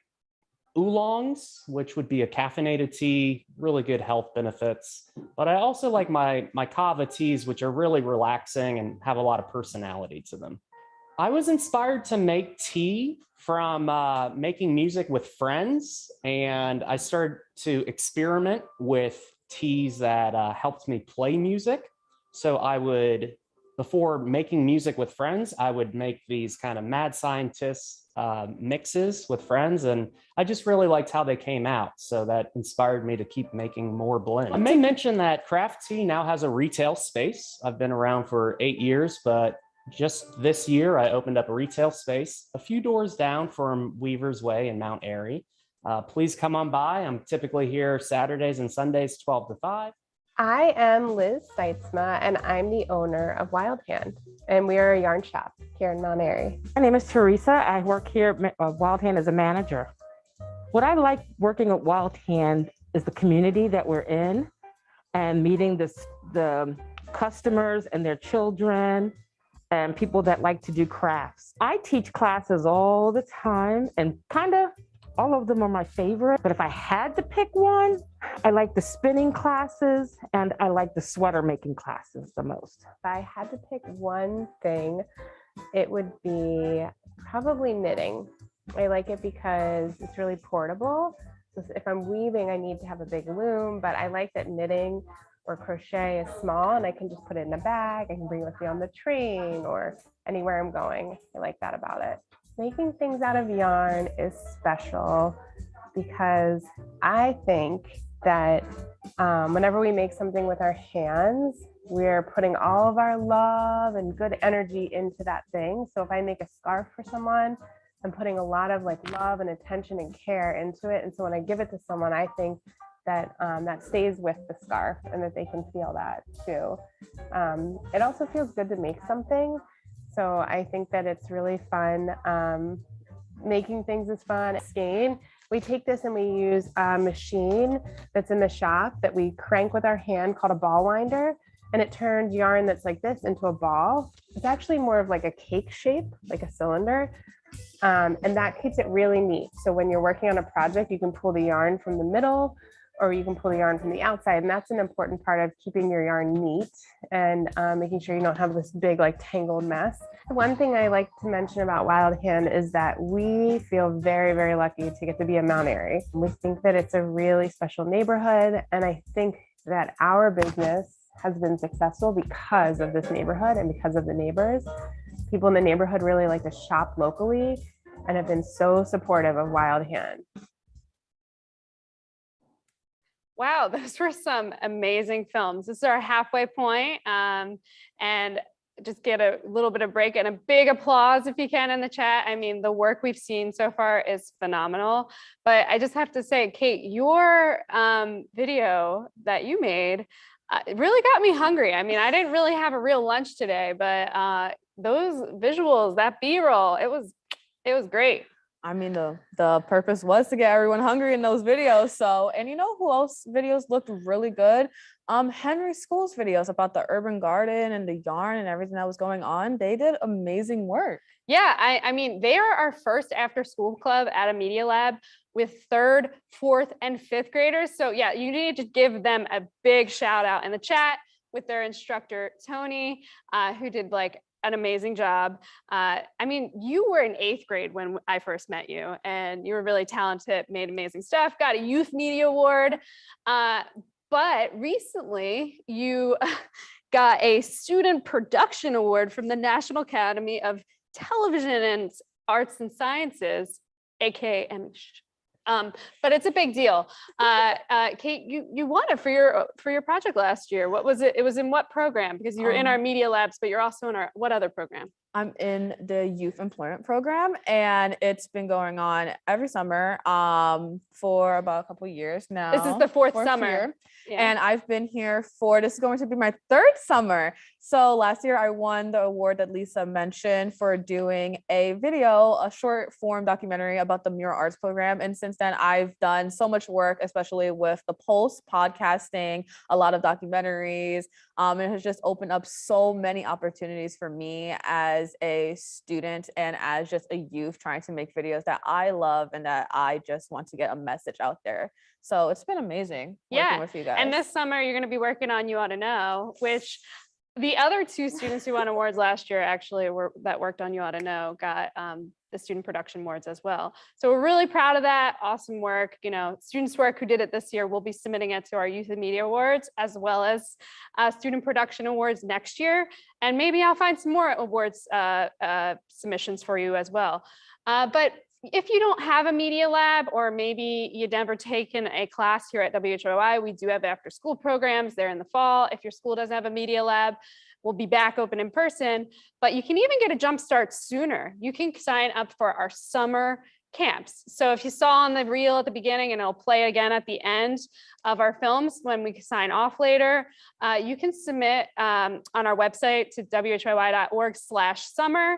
oolongs, which would be a caffeinated tea, really good health benefits. But I also like my kava teas, which are really relaxing and have a lot of personality to them. I was inspired to make tea from making music with friends, and I started to experiment with teas that helped me play music. So I would, before making music with friends, I would make these kind of mad scientists mixes with friends, and I just really liked how they came out. So that inspired me to keep making more blends. I may mention that craft tea now has a retail space. I've been around for 8 years, but just this year I opened up a retail space a few doors down from Weaver's Way in Mount Airy. Please come on by. I'm typically here Saturdays and Sundays, 12 to 5. I am Liz Seitzma, and I'm the owner of Wild Hand, and we are a yarn shop here in Mount Airy. My name is Teresa. I work here at Wild Hand as a manager. What I like working at Wild Hand is the community that we're in and meeting the customers and their children and people that like to do crafts. I teach classes all the time, and kind of all of them are my favorite. But if I had to pick one, I like the spinning classes and I like the sweater making classes the most. If I had to pick one thing, it would be probably knitting. I like it because it's really portable. So if I'm weaving, I need to have a big loom, but I like that knitting or crochet is small and I can just put it in a bag. I can bring it with me on the train or anywhere I'm going. I like that about it. Making things out of yarn is special because I think that whenever we make something with our hands, we're putting all of our love and good energy into that thing. So if I make a scarf for someone, I'm putting a lot of love and attention and care into it. And so when I give it to someone, I think that that stays with the scarf and that they can feel that too. It also feels good to make something. So I think that it's really fun. Making things is fun. Skein, we take this and we use a machine that's in the shop that we crank with our hand called a ball winder. And it turns yarn that's like this into a ball. It's actually more of like a cake shape, like a cylinder. And that keeps it really neat. So when you're working on a project, you can pull the yarn from the middle or you can pull the yarn from the outside. And that's an important part of keeping your yarn neat and making sure you don't have this big tangled mess. One thing I like to mention about Wild Hand is that we feel very, very lucky to get to be in Mount Airy. We think that it's a really special neighborhood. And I think that our business has been successful because of this neighborhood and because of the neighbors. People in the neighborhood really like to shop locally and have been so supportive of Wild Hand. Wow, those were some amazing films. This is our halfway point, and just get a little bit of break and a big applause if you can in the chat. I mean, the work we've seen so far is phenomenal, but I just have to say, Kate, your video that you made it really got me hungry. I mean, I didn't really have a real lunch today, but those visuals, that B-roll, it was great. I mean, the purpose was to get everyone hungry in those videos. So, and you know who else videos looked really good? Henry School's videos about the urban garden and the yarn and everything that was going on. They did amazing work. Yeah, I mean, they are our first after school club at a media lab with 3rd, 4th, and 5th graders. So yeah, you need to give them a big shout out in the chat with their instructor, Tony, who did an amazing job. I mean, you were in 8th grade when I first met you, and you were really talented, made amazing stuff, got a youth media award. But recently you got a student production award from the National Academy of Television and Arts and Sciences, aka MSH. But it's a big deal. Kate, you won it for your project last year. What was it? It was in what program? Because you're in our media labs, but you're also in what other program? I'm in the youth employment program, and it's been going on every summer for about a couple of years now. This is the fourth summer. Year. And I've been here for, this is going to be my third summer. So last year I won the award that Lisa mentioned for doing a video, a short form documentary about the Mural Arts program. And since then I've done so much work, especially with the Pulse podcasting, a lot of documentaries. It has just opened up so many opportunities for me as a student and as just a youth trying to make videos that I love and that I just want to get a message out there. So it's been amazing working with you guys. And this summer you're going to be working on You Ought to Know, which the other two students who won awards last year actually that worked on You Ought to Know got the Student Production Awards as well. So we're really proud of that. Awesome work. You know, students' work who did it this year will be submitting it to our Youth and Media Awards as well as Student Production Awards next year. And maybe I'll find some more awards submissions for you as well. But if you don't have a media lab, or maybe you've never taken a class here at WHYY, we do have after school programs there in the fall. If your school doesn't have a media lab, we'll be back open in person, but you can even get a jump start sooner. You can sign up for our summer camps. So if you saw on the reel at the beginning, and it'll play again at the end of our films when we sign off later, you can submit on our website to whyy.org/summer.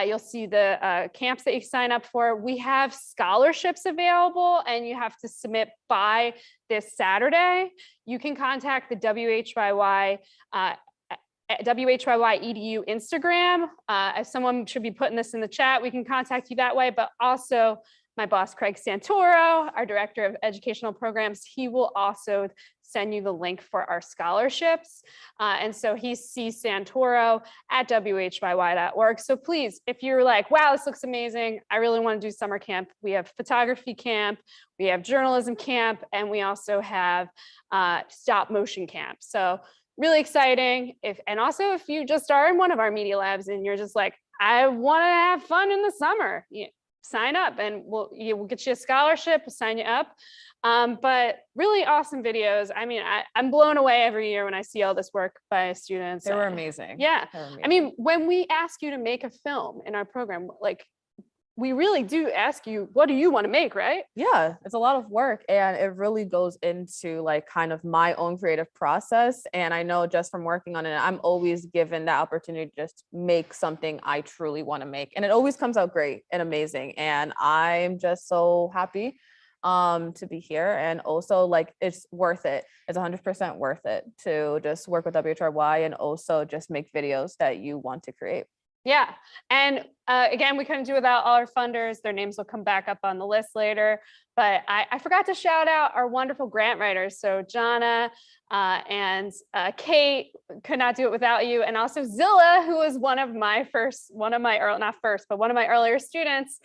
You'll see the camps that you sign up for. We have scholarships available, and you have to submit by this Saturday. You can contact the WHYY WHYY.edu Instagram. If someone should be putting this in the chat, we can contact you that way, but also my boss, Craig Santoro, our director of educational programs, he will also send you the link for our scholarships. And so he's csantoro@whyy.org. So please, if you're like, wow, this looks amazing, I really want to do summer camp, we have photography camp, we have journalism camp, and we also have stop motion camp. So really exciting. And also if you just are in one of our media labs and you're just like, I want to have fun in the summer, sign up and we'll get you a scholarship, we'll sign you up. But really awesome videos. I mean, I'm blown away every year when I see all this work by students. They were amazing. Yeah. They were amazing. I mean, when we ask you to make a film in our program, like, we really do ask you, what do you want to make, right? Yeah, it's a lot of work, and it really goes into like kind of my own creative process. And I know just from working on it, I'm always given that opportunity to just make something I truly want to make. And it always comes out great and amazing. And I'm just so happy to be here. And also like, it's worth it. It's 100% worth it to just work with WHYY and also just make videos that you want to create. Yeah. And again, we couldn't do without all our funders. Their names will come back up on the list later. But I forgot to shout out our wonderful grant writers. So Jonna and Kate, could not do it without you. And also Zilla, who was one of my earlier students,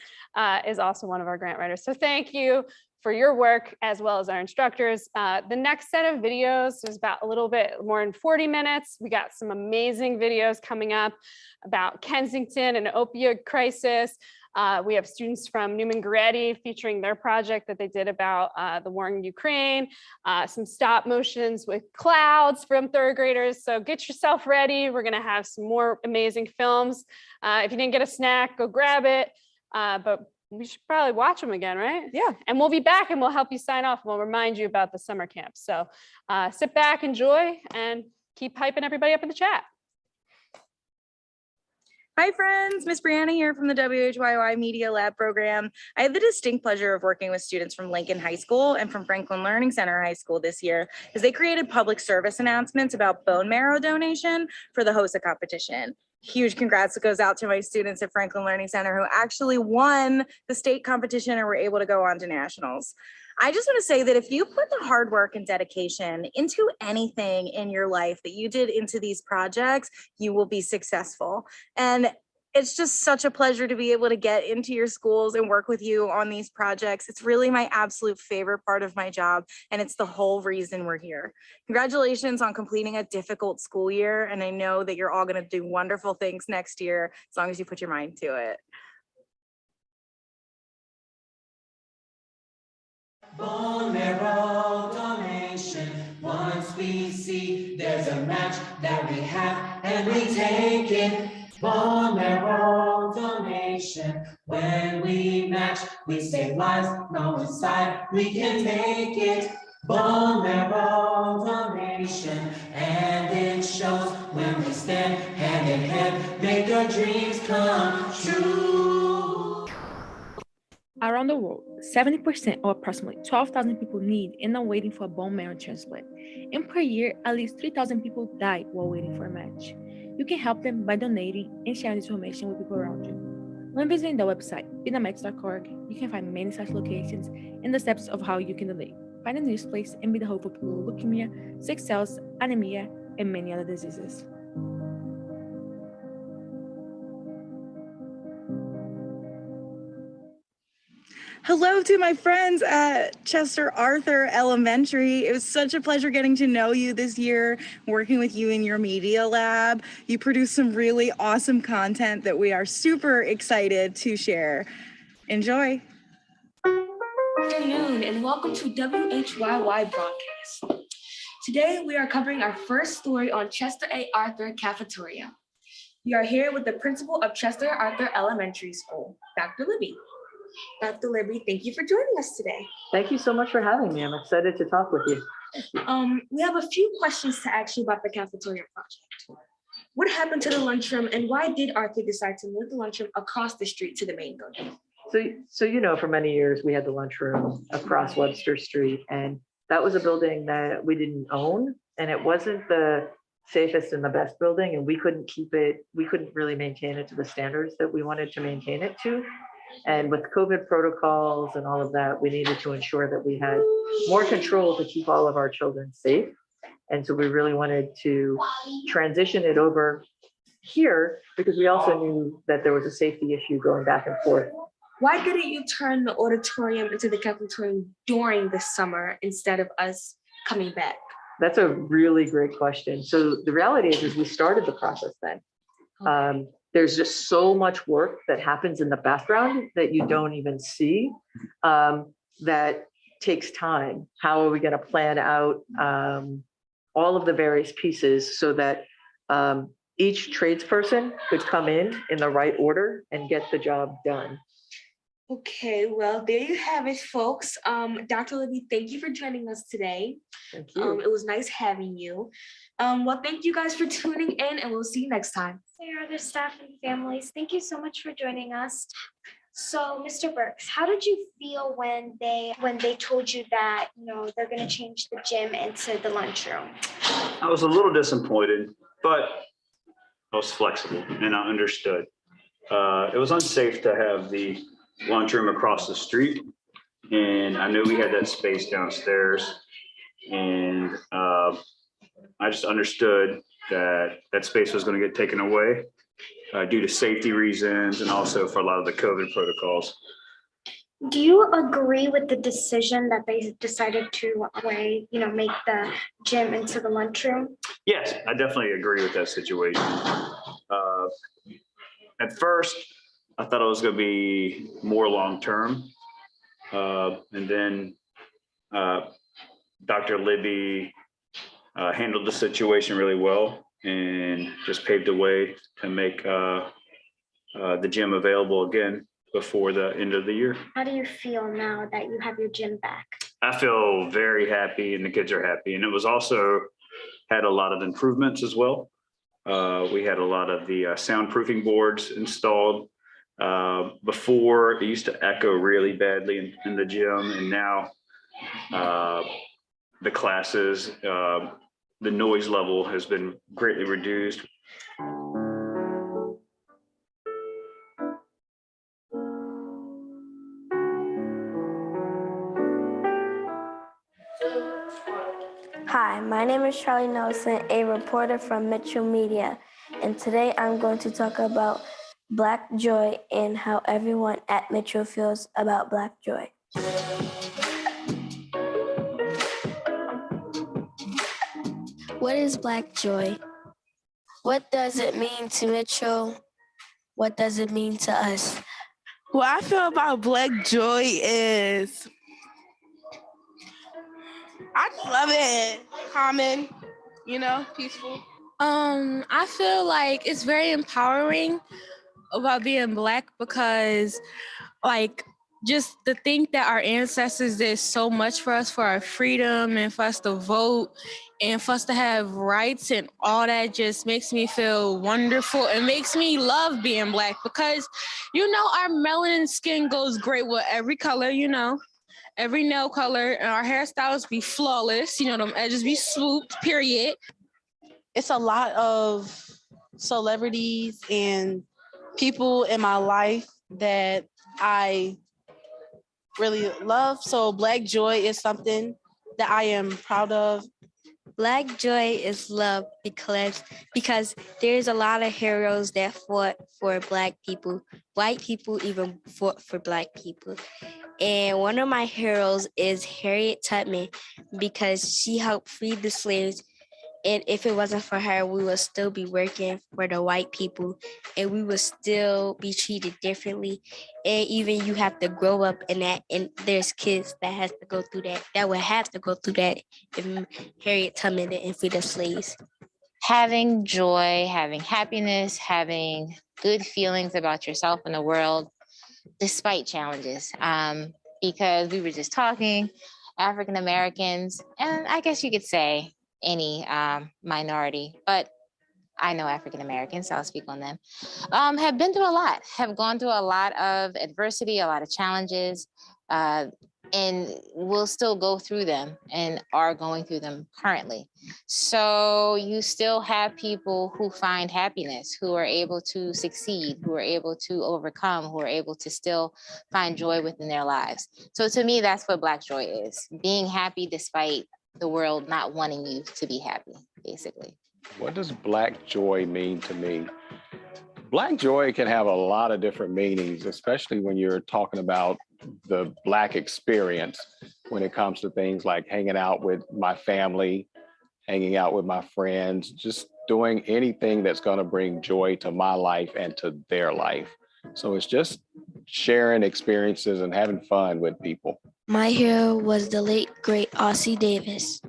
is also one of our grant writers. So thank you for your work, as well as our instructors. The next set of videos is about a little bit more than 40 minutes. We got some amazing videos coming up about Kensington and opioid crisis. We have students from Newman Goretti featuring their project that they did about the war in Ukraine, some stop motions with clouds from third graders. So get yourself ready. We're gonna have some more amazing films. If you didn't get a snack, go grab it. But we should probably watch them again, right? Yeah. And we'll be back and we'll help you sign off. We'll remind you about the summer camp. So sit back, enjoy, and keep hyping everybody up in the chat. Hi friends, Miss Brianna here from the WHYY Media Lab program. I had the distinct pleasure of working with students from Lincoln High School and from Franklin Learning Center High School this year as they created public service announcements about bone marrow donation for the HOSA competition. Huge congrats goes out to my students at Franklin Learning Center who actually won the state competition and were able to go on to nationals. I just want to say that if you put the hard work and dedication into anything in your life that you did into these projects, you will be successful. And it's just such a pleasure to be able to get into your schools and work with you on these projects. It's really my absolute favorite part of my job, and it's the whole reason we're here. Congratulations on completing a difficult school year, and I know that you're all going to do wonderful things next year as long as you put your mind to it. Bone marrow donation. Once we see there's a match that we have and we take it. Bone marrow donation. When we match, we save lives. No inside, we can take it. Bone marrow nation, and it shows when we stand hand in hand, make our dreams come true. Around the world, 70% or approximately 12,000 people need and are waiting for a bone marrow transplant. And per year, at least 3,000 people die while waiting for a match. You can help them by donating and sharing this information with people around you. When visiting the website, bethematch.org, you can find many such locations and the steps of how you can donate. Find a news place and be the hope for people with leukemia, sick cells, anemia, and many other diseases. Hello to my friends at Chester Arthur Elementary. It was such a pleasure getting to know you this year, working with you in your media lab. You produced some really awesome content that we are super excited to share. Enjoy. Good afternoon and welcome to WHYY broadcast. Today we are covering our first story on Chester A. Arthur Cafeteria. We are here with the principal of Chester Arthur Elementary School, Dr. Libby. Dr. Libby, thank you for joining us today. Thank you so much for having me. I'm excited to talk with you. We have a few questions to ask you about the cafeteria project. What happened to the lunchroom and why did Arthur decide to move the lunchroom across the street to the main building? So you know, for many years, we had the lunchroom across Webster Street, and that was a building that we didn't own, and it wasn't the safest and the best building, and we couldn't really maintain it to the standards that we wanted to maintain it to. And with COVID protocols and all of that, we needed to ensure that we had more control to keep all of our children safe. And so we really wanted to transition it over here because we also knew that there was a safety issue going back and forth. Why didn't you turn the auditorium into the cafeteria during the summer instead of us coming back? That's a really great question. So the reality is we started the process then. There's just so much work that happens in the background that you don't even see, that takes time. How are we going to plan out all of the various pieces so that each tradesperson could come in the right order and get the job done? Okay, well, there you have it, folks. Dr. Libby, thank you for joining us today. Thank you. It was nice having you. Well, thank you guys for tuning in, and we'll see you next time. Dear other staff and families, thank you so much for joining us. So, Mr. Burks, how did you feel when they told you that they're going to change the gym into the lunchroom? I was a little disappointed, but I was flexible and I understood. It was unsafe to have the lunchroom across the street, and I knew we had that space downstairs, and I just understood that that space was going to get taken away due to safety reasons and also for a lot of the COVID protocols. Do you agree with the decision that they decided to make the gym into the lunchroom? Yes, I definitely agree with that situation. At first, I thought it was going to be more long-term. And then Dr. Libby handled the situation really well and just paved the way to make the gym available again before the end of the year. How do you feel now that you have your gym back? I feel very happy and the kids are happy. And it was also had a lot of improvements as well. We had a lot of the soundproofing boards installed. Before it used to echo really badly in the gym, and now the classes, the noise level has been greatly reduced. Hi, my name is Charlie Nelson, a reporter from Metro Media, and today I'm going to talk about Black joy and how everyone at Metro feels about Black joy. What is Black joy? What does it mean to Metro? What does it mean to us? What I feel about Black joy is I just love it. Common, peaceful. I feel like it's very empowering about being Black because just to think that our ancestors did so much for us, for our freedom and for us to vote and for us to have rights and all that just makes me feel wonderful. It makes me love being Black because, our melanin skin goes great with every color, every nail color, and our hairstyles be flawless. Them edges be swooped, period. It's a lot of celebrities and people in my life that I really love. So Black joy is something that I am proud of. Black joy is love because there's a lot of heroes that fought for Black people. White people even fought for Black people. And one of my heroes is Harriet Tubman because she helped free the slaves. And if it wasn't for her, we would still be working for the white people and we would still be treated differently. And even you have to grow up in that. And there's kids that has to go through that would have to go through that if Harriet Tubman didn't free the slaves. Having joy, having happiness, having good feelings about yourself and the world, despite challenges. Because we were just talking, African Americans, and I guess you could say any minority, but I know African Americans, so I'll speak on them, have been through a lot, have gone through a lot of adversity, a lot of challenges, and will still go through them and are going through them currently. So you still have people who find happiness, who are able to succeed, who are able to overcome, who are able to still find joy within their lives. So to me, that's what Black joy is, being happy despite the world not wanting you to be happy, basically. What does Black joy mean to me? Black joy can have a lot of different meanings, especially when you're talking about the Black experience when it comes to things like hanging out with my family, hanging out with my friends, just doing anything that's going to bring joy to my life and to their life. So it's just sharing experiences and having fun with people. My hero was the late, great Ossie Davis.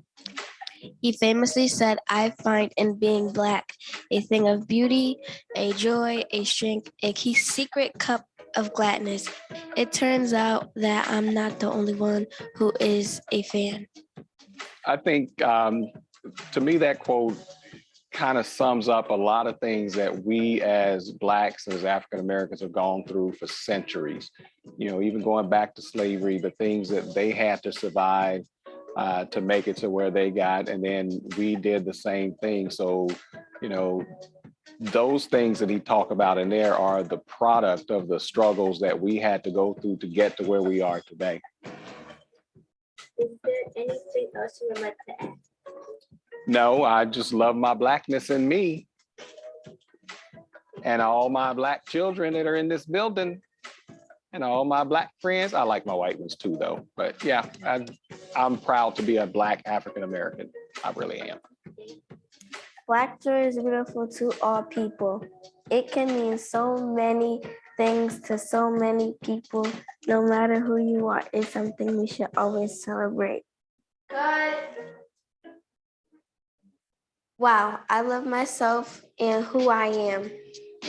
He famously said, "I find in being Black a thing of beauty, a joy, a strength, a key secret cup of gladness." It turns out that I'm not the only one who is a fan. I think, to me, that quote kind of sums up a lot of things that we as Blacks, as African Americans, have gone through for centuries. Even going back to slavery, the things that they had to survive to make it to where they got, and then we did the same thing. So, those things that he talked about in there are the product of the struggles that we had to go through to get to where we are today. Is there anything else you would like to add? No, I just love my Blackness in me and all my Black children that are in this building and all my Black friends. I like my white ones too, though. But yeah, I'm proud to be a Black African American. I really am. Black joy is beautiful to all people. It can mean so many things to so many people. No matter who you are, it's something we should always celebrate. Good. Wow, I love myself and who I am.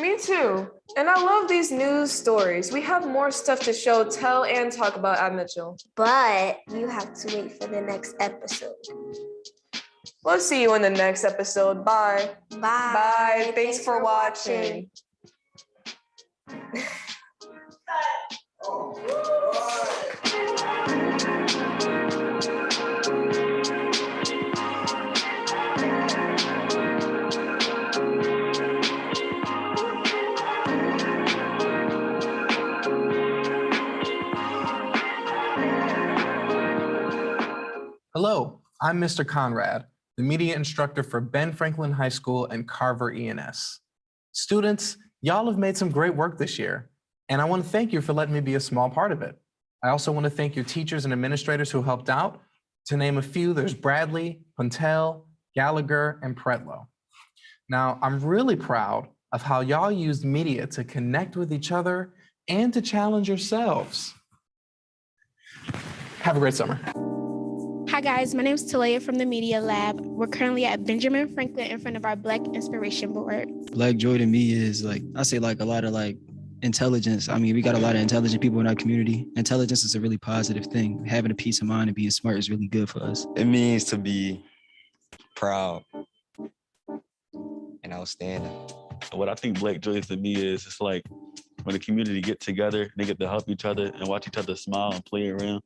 Me too. And I love these news stories. We have more stuff to show, tell, and talk about at Mitchell. But you have to wait for the next episode. We'll see you in the next episode. Bye. Bye. Bye. Thanks for watching. Hello, I'm Mr. Conrad, the media instructor for Ben Franklin High School and Carver ENS. Students, y'all have made some great work this year, and I want to thank you for letting me be a small part of it. I also want to thank your teachers and administrators who helped out. To name a few, there's Bradley, Puntel, Gallagher, and Pretlow. Now, I'm really proud of how y'all used media to connect with each other and to challenge yourselves. Have a great summer. Hi guys, my name is Talaya from the Media Lab. We're currently at Benjamin Franklin in front of our Black Inspiration Board. Black joy to me is like, I say like a lot of like intelligence. I mean, we got a lot of intelligent people in our community. Intelligence is a really positive thing. Having a peace of mind and being smart is really good for us. It means to be proud and outstanding. What I think Black Joy to me is, it's like when the community get together, they get to help each other and watch each other smile and play around.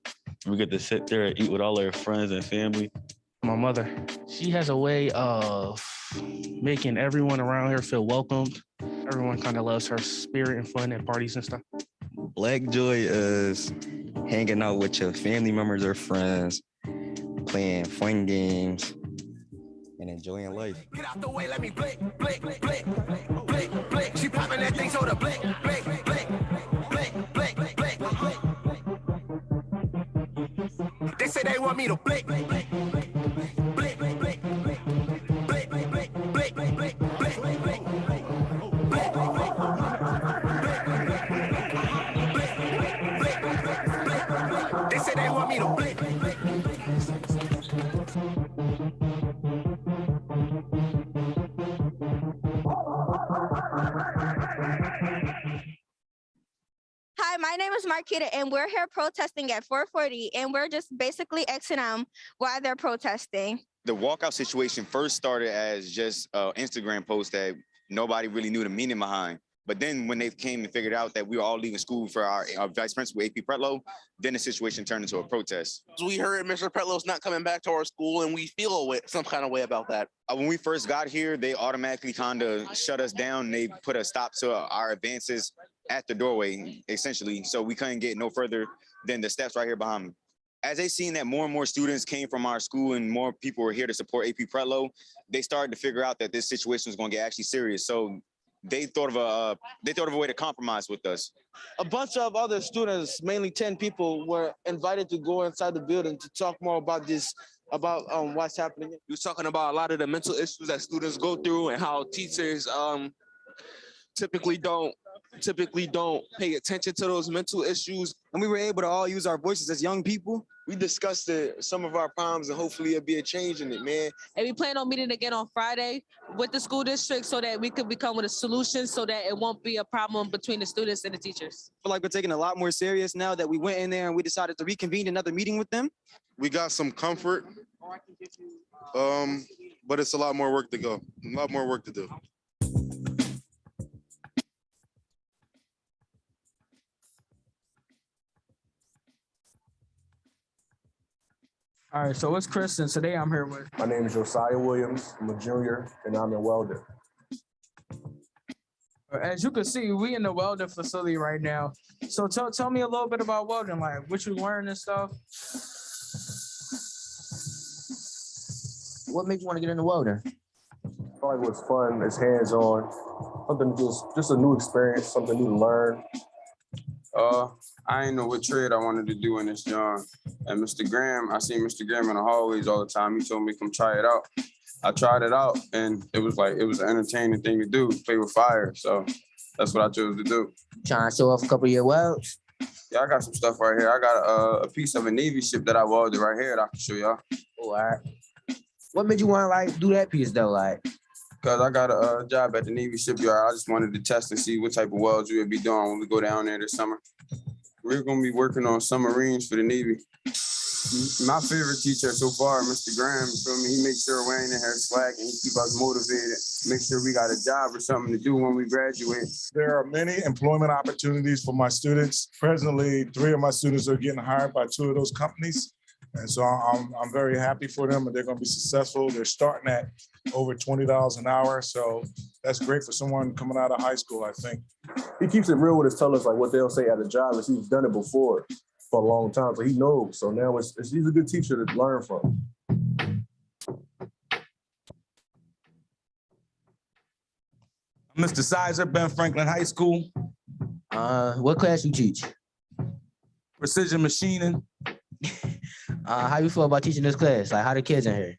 We get to sit there and eat with all our friends and family. My mother, she has a way of making everyone around her feel welcomed. Everyone kind of loves her spirit and fun at parties and stuff. Black Joy is hanging out with your family members or friends, playing fun games, and enjoying life. Get out the way, let me blink, blink, blink, blink, blink, blink. She popping that thing, so the blink, blink, blink, blink, blink, blink, blink. They say they want me to blink, blink, blink, blink, blink, blink, blink, blink, blink, blink, blink, blink, blink, blink, blink, blink. They say they want me to blink, blink, blink. Hi, my name is Marquita, and we're here protesting at 440, and we're just basically Xing them why they're protesting. The walkout situation first started as just an Instagram post that nobody really knew the meaning behind. But then when they came and figured out that we were all leaving school for our vice principal, AP Pretlow, then the situation turned into a protest. We heard Mr. Pretlow's not coming back to our school, and we feel some kind of way about that. When we first got here, they automatically kind of shut us down. They put a stop to our advances at the doorway, essentially. So we couldn't get no further than the steps right here behind me. As they seen that more and more students came from our school and more people were here to support AP Pretlow, they started to figure out that this situation was going to get actually serious. So they thought of a way to compromise with us. A bunch of other students, mainly 10 people, were invited to go inside the building to talk more about this, about what's happening. We was talking about a lot of the mental issues that students go through and how teachers typically don't pay attention to those mental issues. And we were able to all use our voices as young people. We discussed some of our problems, and hopefully it'll be a change in it, man. And we plan on meeting again on Friday with the school district so that we could come with a solution so that it won't be a problem between the students and the teachers. I feel like we're taking it a lot more serious now that we went in there and we decided to reconvene another meeting with them. We got some comfort, but it's a lot more work to go, a lot more work to do. All right, so it's Chris, and today I'm here with. My name is Josiah Williams. I'm a junior, and I'm in welding. As you can see, we in the welding facility right now. So tell me a little bit about welding, like what you learn and stuff. What made you want to get into welding? I feel like it's fun, it's hands-on, something just a new experience, something new to learn. I didn't know what trade I wanted to do in this job. And Mr. Graham, I seen Mr. Graham in the hallways all the time. He told me come try it out. I tried it out, and it was an entertaining thing to do, play with fire. So that's what I chose to do. Trying to show off a couple of your welds? Yeah, I got some stuff right here. I got a piece of a Navy ship that I welded right here that I can show y'all. Oh, all right. What made you want to do that piece though? Because I got a job at the Navy shipyard. I just wanted to test and see what type of welds we would be doing when we go down there this summer. We're going to be working on submarines for the Navy. My favorite teacher so far, Mr. Graham, feel me? He makes sure we ain't in here slack and he keep us motivated, make sure we got a job or something to do when we graduate. There are many employment opportunities for my students. Presently, 3 of my students are getting hired by 2 of those companies. And so I'm very happy for them, and they're going to be successful. They're starting at over $20 an hour. So that's great for someone coming out of high school, I think. He keeps it real with his tell us like what they'll say at a job is he's done it before for a long time. So he knows. So now he's a good teacher to learn from. Mr. Sizer, Ben Franklin High School. What class you teach? Precision machining. How you feel about teaching this class? Like, how the kids in here?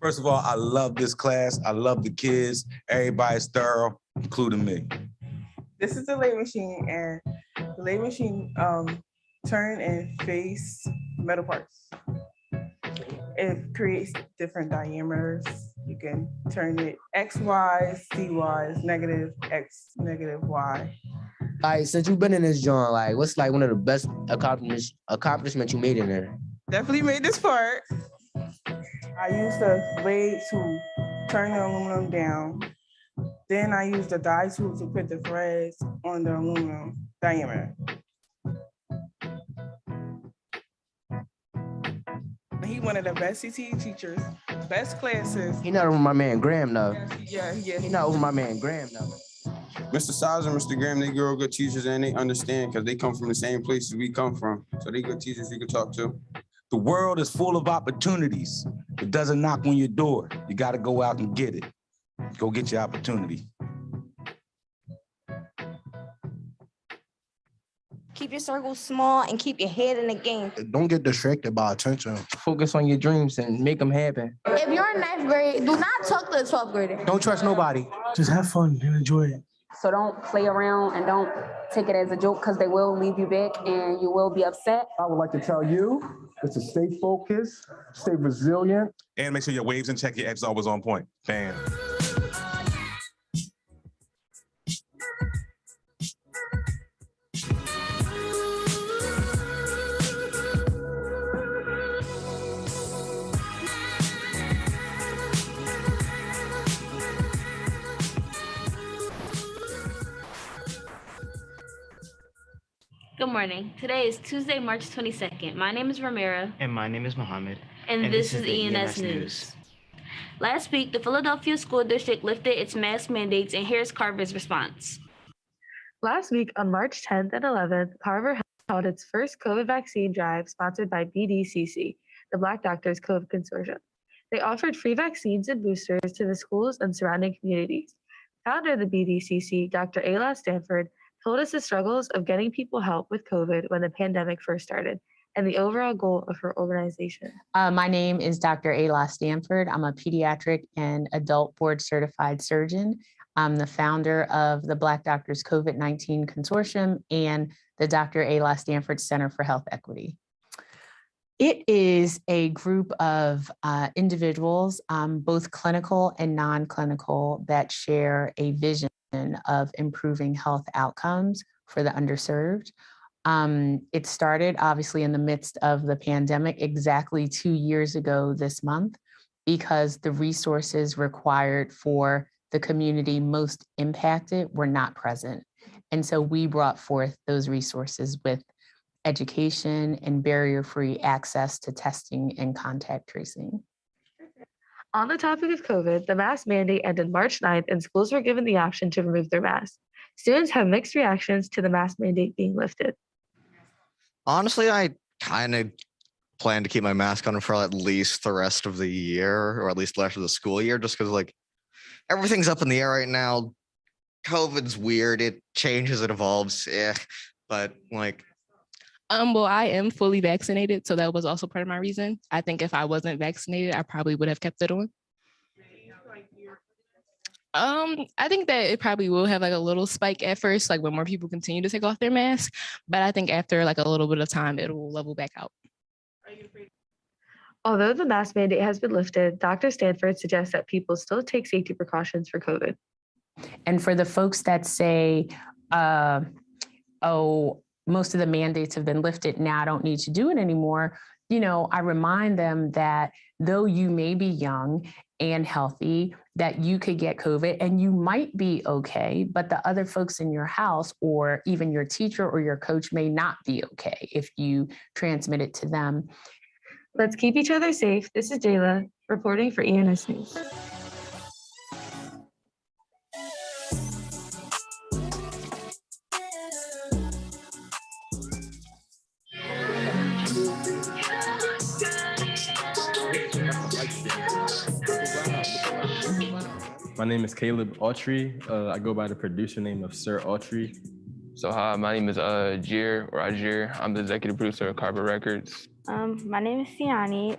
First of all, I love this class. I love the kids. Everybody's thorough, including me. This is the lathe machine, and the lathe machine turn and face metal parts. It creates different diameters. You can turn it X, Y, C, Y, negative X, negative Y. Like, since you've been in this joint, like, what's like one of the best accomplishments you made in there? Definitely made this part. I used the blade to turn the aluminum down. Then I used the die tool to put the threads on the aluminum diameter. He one of the best CTE teachers, best classes. He not over my man Graham though. Yeah. He not over my man Graham though. Mr. Sizer and Mr. Graham, they girl good teachers and they understand because they come from the same places we come from. So they good teachers you can talk to. The world is full of opportunities. It doesn't knock on your door. You got to go out and get it. Go get your opportunity. Keep your circles small and keep your head in the game. Don't get distracted by attention. Focus on your dreams and make them happen. If you're in ninth grade, do not talk to the 12th grader. Don't trust nobody. Just have fun and enjoy it. So don't play around and don't take it as a joke because they will leave you back and you will be upset. I would like to tell you is to stay focused, stay resilient. And make sure your waves in check, your X always on point. Bam. Good morning. Today is Tuesday, March 22nd. My name is Ramira. And my name is Mohammed. And this is ENS News. Last week, the Philadelphia School District lifted its mask mandates, and here's Carver's response. Last week, on March 10th and 11th, Carver held its first COVID vaccine drive sponsored by BDCC, the Black Doctors COVID Consortium. They offered free vaccines and boosters to the schools and surrounding communities. Founder of the BDCC, Dr. Ayla Stanford, told us the struggles of getting people help with COVID when the pandemic first started and the overall goal of her organization. My name is Dr. Ayla Stanford. I'm a pediatric and adult board certified surgeon. I'm the founder of the Black Doctors COVID-19 Consortium and the Dr. Ayla Stanford Center for Health Equity. It is a group of individuals, both clinical and non-clinical, that share a vision of improving health outcomes for the underserved. It started obviously in the midst of the pandemic exactly 2 years ago this month, because the resources required for the community most impacted were not present. And so we brought forth those resources with education and barrier-free access to testing and contact tracing. On the topic of COVID, the mask mandate ended March 9th and schools were given the option to remove their masks. Students have mixed reactions to the mask mandate being lifted. Honestly, I kind of plan to keep my mask on for at least the rest of the year, or at least the rest of the school year, just because like everything's up in the air right now. COVID's weird. It changes, it evolves. But like, Well, I am fully vaccinated, so that was also part of my reason. I think if I wasn't vaccinated, I probably would have kept it on. I think that it probably will have like a little spike at first, like when more people continue to take off their mask. But I think after like a little bit of time, it will level back out. Although the mask mandate has been lifted, Dr. Stanford suggests that people still take safety precautions for COVID. And for the folks that say, oh, most of the mandates have been lifted, now I don't need to do it anymore. You know, I remind them that though you may be young and healthy, that you could get COVID and you might be okay, but the other folks in your house or even your teacher or your coach may not be okay if you transmit it to them. Let's keep each other safe. This is Jayla reporting for ENS News. My name is Caleb Autry. I go by the producer name of Sir Autry. So hi, my name is Jir or Ajir. I'm the executive producer of Carver Records. My name is Siani.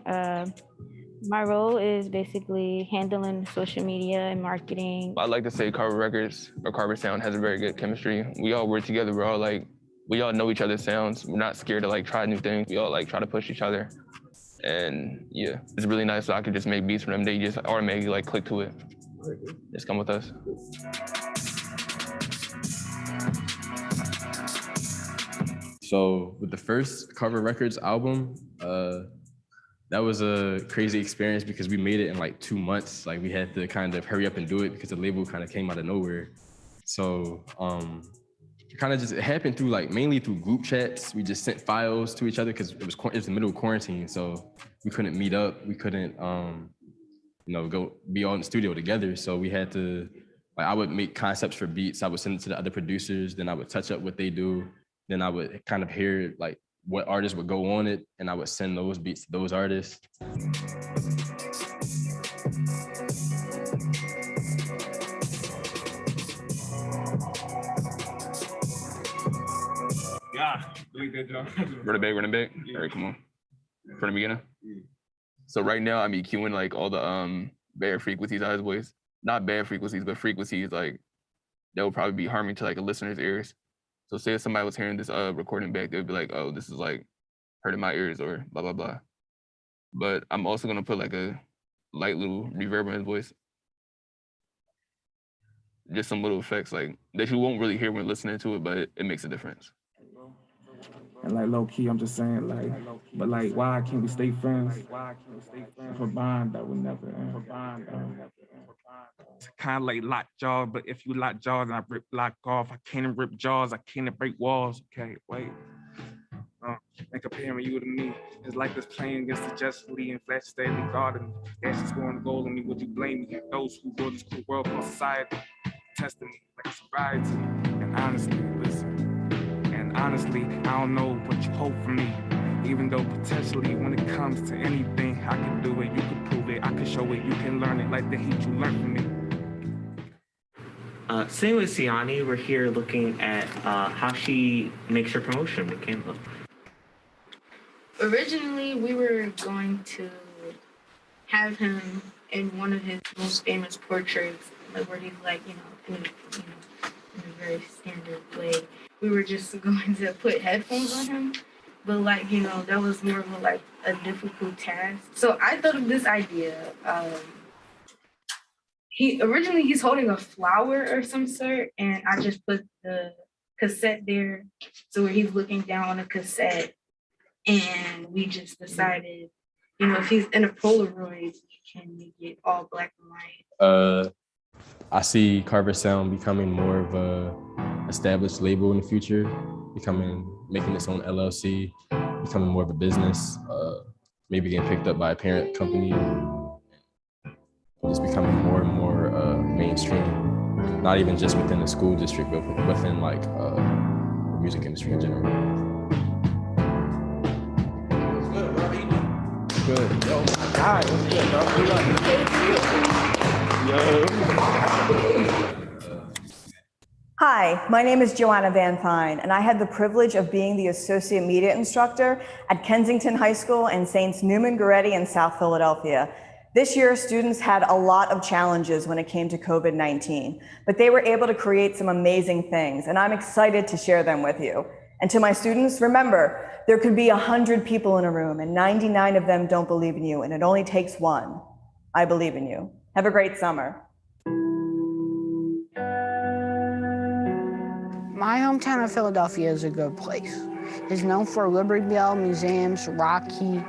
My role is basically handling social media and marketing. I like to say Carver Records or Carver Sound has a very good chemistry. We all work together. We all know each other's sounds. We're not scared to like try new things. We all like try to push each other. And yeah, it's really nice. So I could just make beats for them. They just automatically like click to it. Just come with us. So with the first Carver Records album, that was a crazy experience because we made it in like 2 months. Like we had to kind of hurry up and do it because the label kind of came out of nowhere. So it kind of just happened through like mainly through group chats. We just sent files to each other because it was the middle of quarantine, so we couldn't meet up. We couldn't go be all in the studio together. So we had to, like, I would make concepts for beats. I would send it to the other producers. Then I would touch up what they do. Then I would kind of hear like what artists would go on it, and I would send those beats to those artists. Yeah, really good job. Run it back. All right, come on. From the beginning. So right now I'm EQing like all the bad frequencies out of his voice. Not bad frequencies, but frequencies like that would probably be harming to like a listener's ears. So say if somebody was hearing this recording back, they would be like, oh, this is like hurting my ears or blah, blah, blah. But I'm also gonna put like a light little reverb in his voice. Just some little effects like that you won't really hear when listening to it, but it makes a difference. And like low key, I'm just saying like, but like, why can't we stay friends? If a bond that would never end. It's kind of like lock jaws, but if you lock jaws and I lock off, I can't rip jaws, I can't break walls. Okay, wait. And comparing you to me, it's like this playing against the justly and flash steadily guarding. That's just going to goal on me. Would you blame me? Those who build this cool world called society, testing me like a sobriety. And honestly, listen. And honestly, I don't know what you hope from me. Even though potentially when it comes to anything, I can do it, you can prove it, I can show it, you can learn it like the heat you learned from me. Same with Siani, we're here looking at how she makes her promotion with Canva. Originally, we were going to have him in one of his most famous portraits, like where he's like, in a very standard way. We were just going to put headphones on him, but that was more of a difficult task. So I thought of this idea. He's holding a flower or some sort, and I just put the cassette there, so where he's looking down on a cassette, and we just decided, if he's in a Polaroid, we can make it all black and white. I see Carver Sound becoming more of a established label in the future, making its own LLC, becoming more of a business, maybe getting picked up by a parent company, just becoming more and more mainstream, not even just within the school district, but within the music industry in general. Good. Oh my God, what's good, dog? Hi, my name is Joanna Van Fine, and I had the privilege of being the associate media instructor at Kensington High School and Saints Newman Goretti in South Philadelphia. This year, students had a lot of challenges when it came to COVID-19, but they were able to create some amazing things, and I'm excited to share them with you. And to my students, remember, there could be 100 people in a room and 99 of them don't believe in you, and it only takes one. I believe in you. Have a great summer. My hometown of Philadelphia is a good place. It's known for Liberty Bell, museums, Rocky,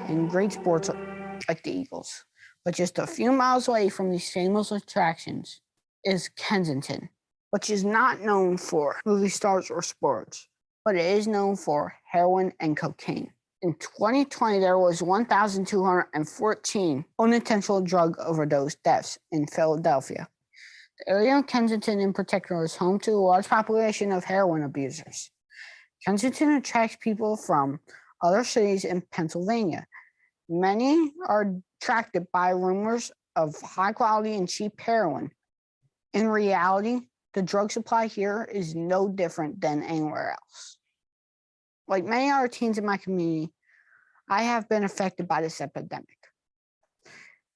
and great sports like the Eagles. But just a few miles away from these famous attractions is Kensington, which is not known for movie stars or sports, but it is known for heroin and cocaine. In 2020, there was 1,214 unintentional drug overdose deaths in Philadelphia. The area of Kensington in particular is home to a large population of heroin abusers. Kensington attracts people from other cities in Pennsylvania. Many are attracted by rumors of high quality and cheap heroin. In reality, the drug supply here is no different than anywhere else. Like many other teens in my community, I have been affected by this epidemic.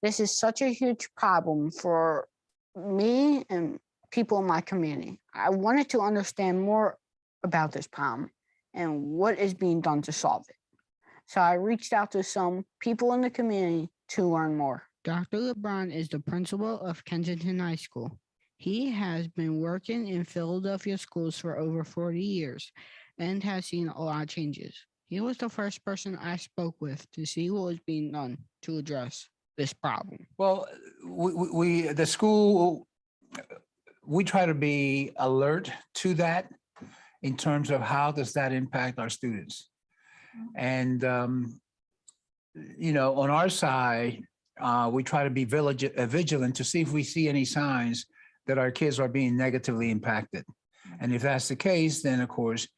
This is such a huge problem for me and people in my community. I wanted to understand more about this problem and what is being done to solve it. So I reached out to some people in the community to learn more. Dr. LeBron is the principal of Kensington High School. He has been working in Philadelphia schools for over 40 years. and has seen a lot of changes. He was the first person I spoke with to see what was being done to address this problem. Well, the school, we try to be alert to that in terms of how does that impact our students. And, on our side, we try to be vigilant to see if we see any signs that our kids are being negatively impacted. And if that's the case, then of course,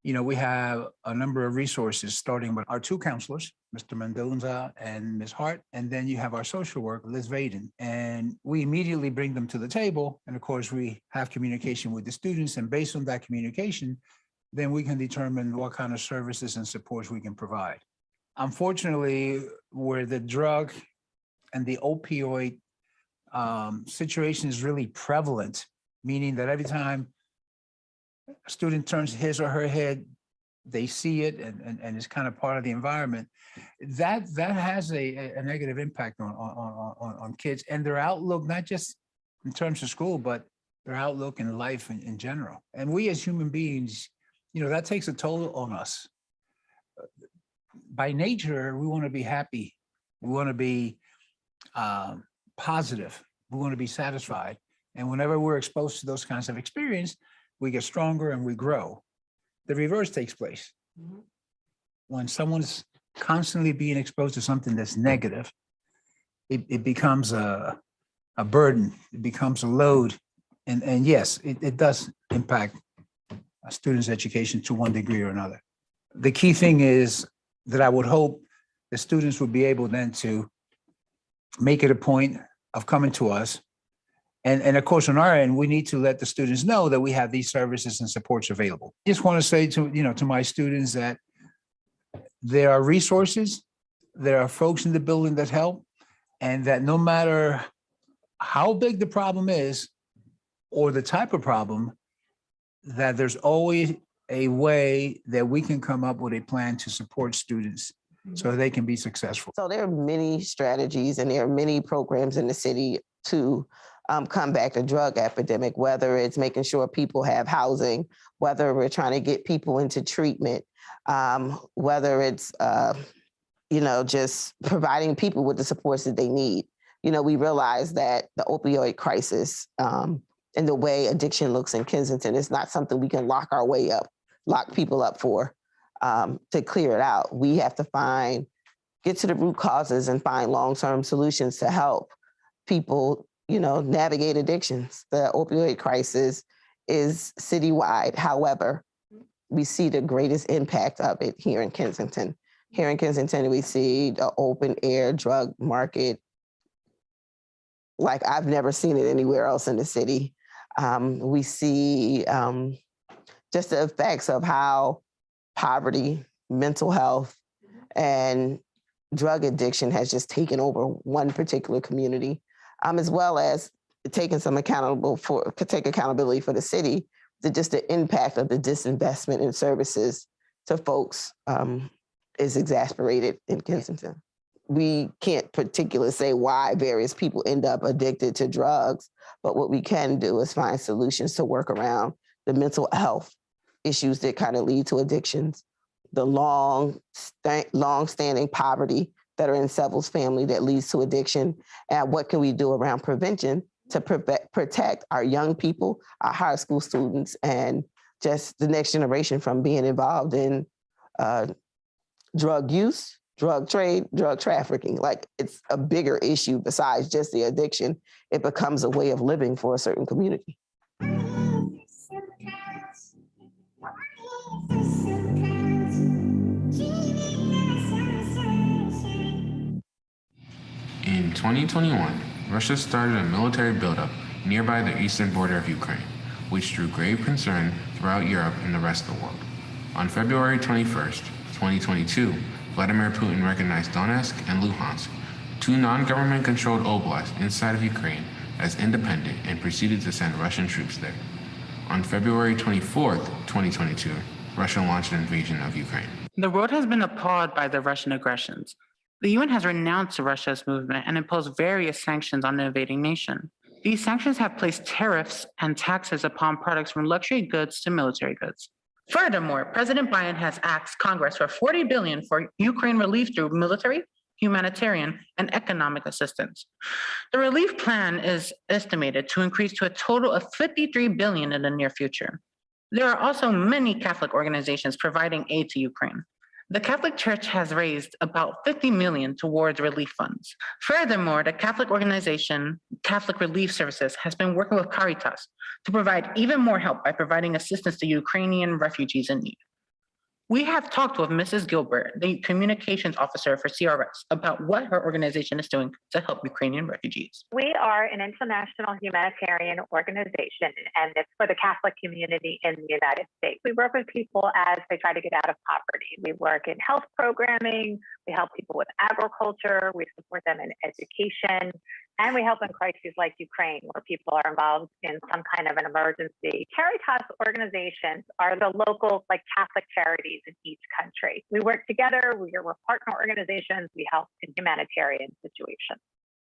we have a number of resources, starting with our two counselors, Mr. Mendoza and Ms. Hart, and then you have our social worker, Liz Vaden. And we immediately bring them to the table. And of course, we have communication with the students. And based on that communication, then we can determine what kind of services and supports we can provide. Unfortunately, where the drug and the opioid situation is really prevalent, meaning that every time a student turns his or her head, they see it and it's kind of part of the environment. That has a negative impact on kids and their outlook, not just in terms of school, but their outlook in life in general. And we as human beings, that takes a toll on us. By nature, we want to be happy. We want to be positive. We want to be satisfied. And whenever we're exposed to those kinds of experience, we get stronger and we grow. The reverse takes place. When someone's constantly being exposed to something that's negative, it becomes a burden, it becomes a load. And yes, it does impact a student's education to one degree or another. The key thing is that I would hope the students would be able then to make it a point of coming to us. And of course, on our end, we need to let the students know that we have these services and supports available. I just want to say to my students that there are resources, there are folks in the building that help, and that no matter how big the problem is or the type of problem, that there's always a way that we can come up with a plan to support students so they can be successful. So there are many strategies and there are many programs in the city to combat the drug epidemic, whether it's making sure people have housing, whether we're trying to get people into treatment, whether it's, just providing people with the supports that they need. We realize that the opioid crisis and the way addiction looks in Kensington is not something we can lock people up for to clear it out. We have to get to the root causes and find long-term solutions to help people navigate addictions. The opioid crisis is citywide. However, we see the greatest impact of it here in Kensington. Here in Kensington, we see the open air drug market like I've never seen it anywhere else in the city. We see just the effects of how poverty, mental health, and drug addiction has just taken over one particular community. As well as taking accountability for the city, just the impact of the disinvestment in services to folks is exasperated in Kensington. We can't particularly say why various people end up addicted to drugs, but what we can do is find solutions to work around the mental health issues that kind of lead to addictions, the long-standing poverty that are in several family that leads to addiction, and what can we do around prevention to protect our young people, our high school students, and just the next generation from being involved in drug use, drug trade, drug trafficking. Like, it's a bigger issue besides just the addiction. It becomes a way of living for a certain community. In 2021, Russia started a military buildup nearby the eastern border of Ukraine, which drew grave concern throughout Europe and the rest of the world. On February 21st, 2022, Vladimir Putin recognized Donetsk and Luhansk, two non-government controlled oblasts inside of Ukraine, as independent and proceeded to send Russian troops there. On February 24th, 2022, Russia launched an invasion of Ukraine. The world has been appalled by the Russian aggressions. The UN has renounced Russia's movement and imposed various sanctions on the invading nation. These sanctions have placed tariffs and taxes upon products from luxury goods to military goods. Furthermore, President Biden has asked Congress for $40 billion for Ukraine relief through military, humanitarian, and economic assistance. The relief plan is estimated to increase to a total of $53 billion in the near future. There are also many Catholic organizations providing aid to Ukraine. The Catholic Church has raised about $50 million towards relief funds. Furthermore, the Catholic organization, Catholic Relief Services, has been working with Caritas to provide even more help by providing assistance to Ukrainian refugees in need. We have talked with Mrs. Gilbert, the communications officer for CRS, about what her organization is doing to help Ukrainian refugees. We are an international humanitarian organization, and it's for the Catholic community in the United States. We work with people as they try to get out of poverty. We work in health programming, we help people with agriculture, we support them in education, and we help in crises like Ukraine, where people are involved in some kind of an emergency. Caritas organizations are the local Catholic charities in each country. We work together, we're partner organizations, we help in humanitarian situations.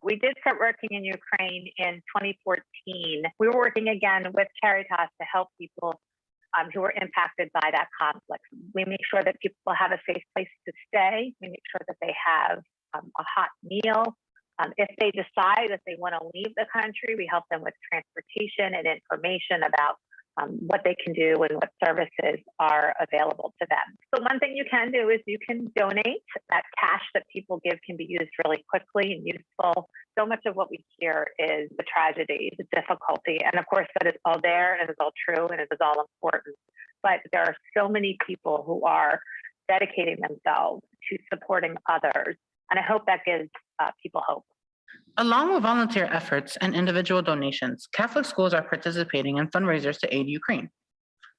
We did start working in Ukraine in 2014. We were working again with Caritas to help people who were impacted by that conflict. We make sure that people have a safe place to stay. We make sure that they have a hot meal. If they decide that they want to leave the country, we help them with transportation and information about what they can do and what services are available to them. So one thing you can do is you can donate. That cash that people give can be used really quickly and useful. So much of what we hear is the tragedy, the difficulty, and of course that is all there and it is all true and it is all important. But there are so many people who are dedicating themselves to supporting others. And I hope that gives people hope. Along with volunteer efforts and individual donations, Catholic schools are participating in fundraisers to aid Ukraine.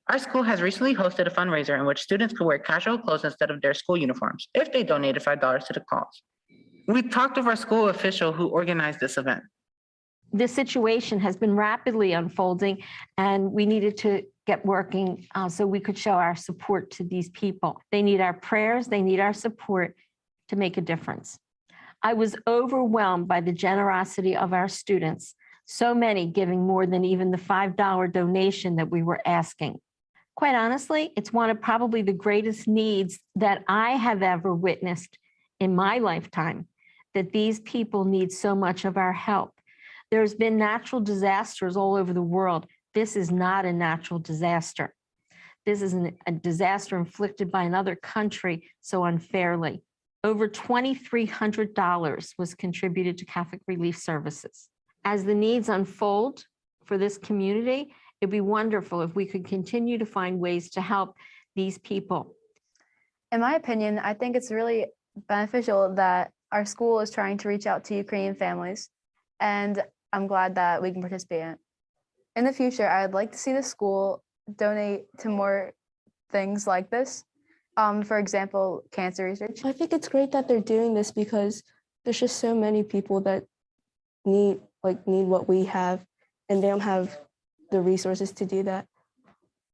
Our school has recently hosted a fundraiser in which students could wear casual clothes instead of their school uniforms if they donated $5 to the cause. We talked with our school official who organized this event. This situation has been rapidly unfolding, and we needed to get working so we could show our support to these people. They need our prayers, they need our support to make a difference. I was overwhelmed by the generosity of our students, so many giving more than even the $5 donation that we were asking. Quite honestly, it's one of probably the greatest needs that I have ever witnessed in my lifetime, that these people need so much of our help. There's been natural disasters all over the world. This is not a natural disaster. This is a disaster inflicted by another country so unfairly. Over $2,300 was contributed to Catholic Relief Services. As the needs unfold for this community, it'd be wonderful if we could continue to find ways to help these people. In my opinion, I think it's really beneficial that our school is trying to reach out to Ukrainian families, and I'm glad that we can participate in it. In the future, I'd like to see the school donate to more things like this. For example, cancer research. I think it's great that they're doing this because there's just so many people that need what we have, and they don't have the resources to do that.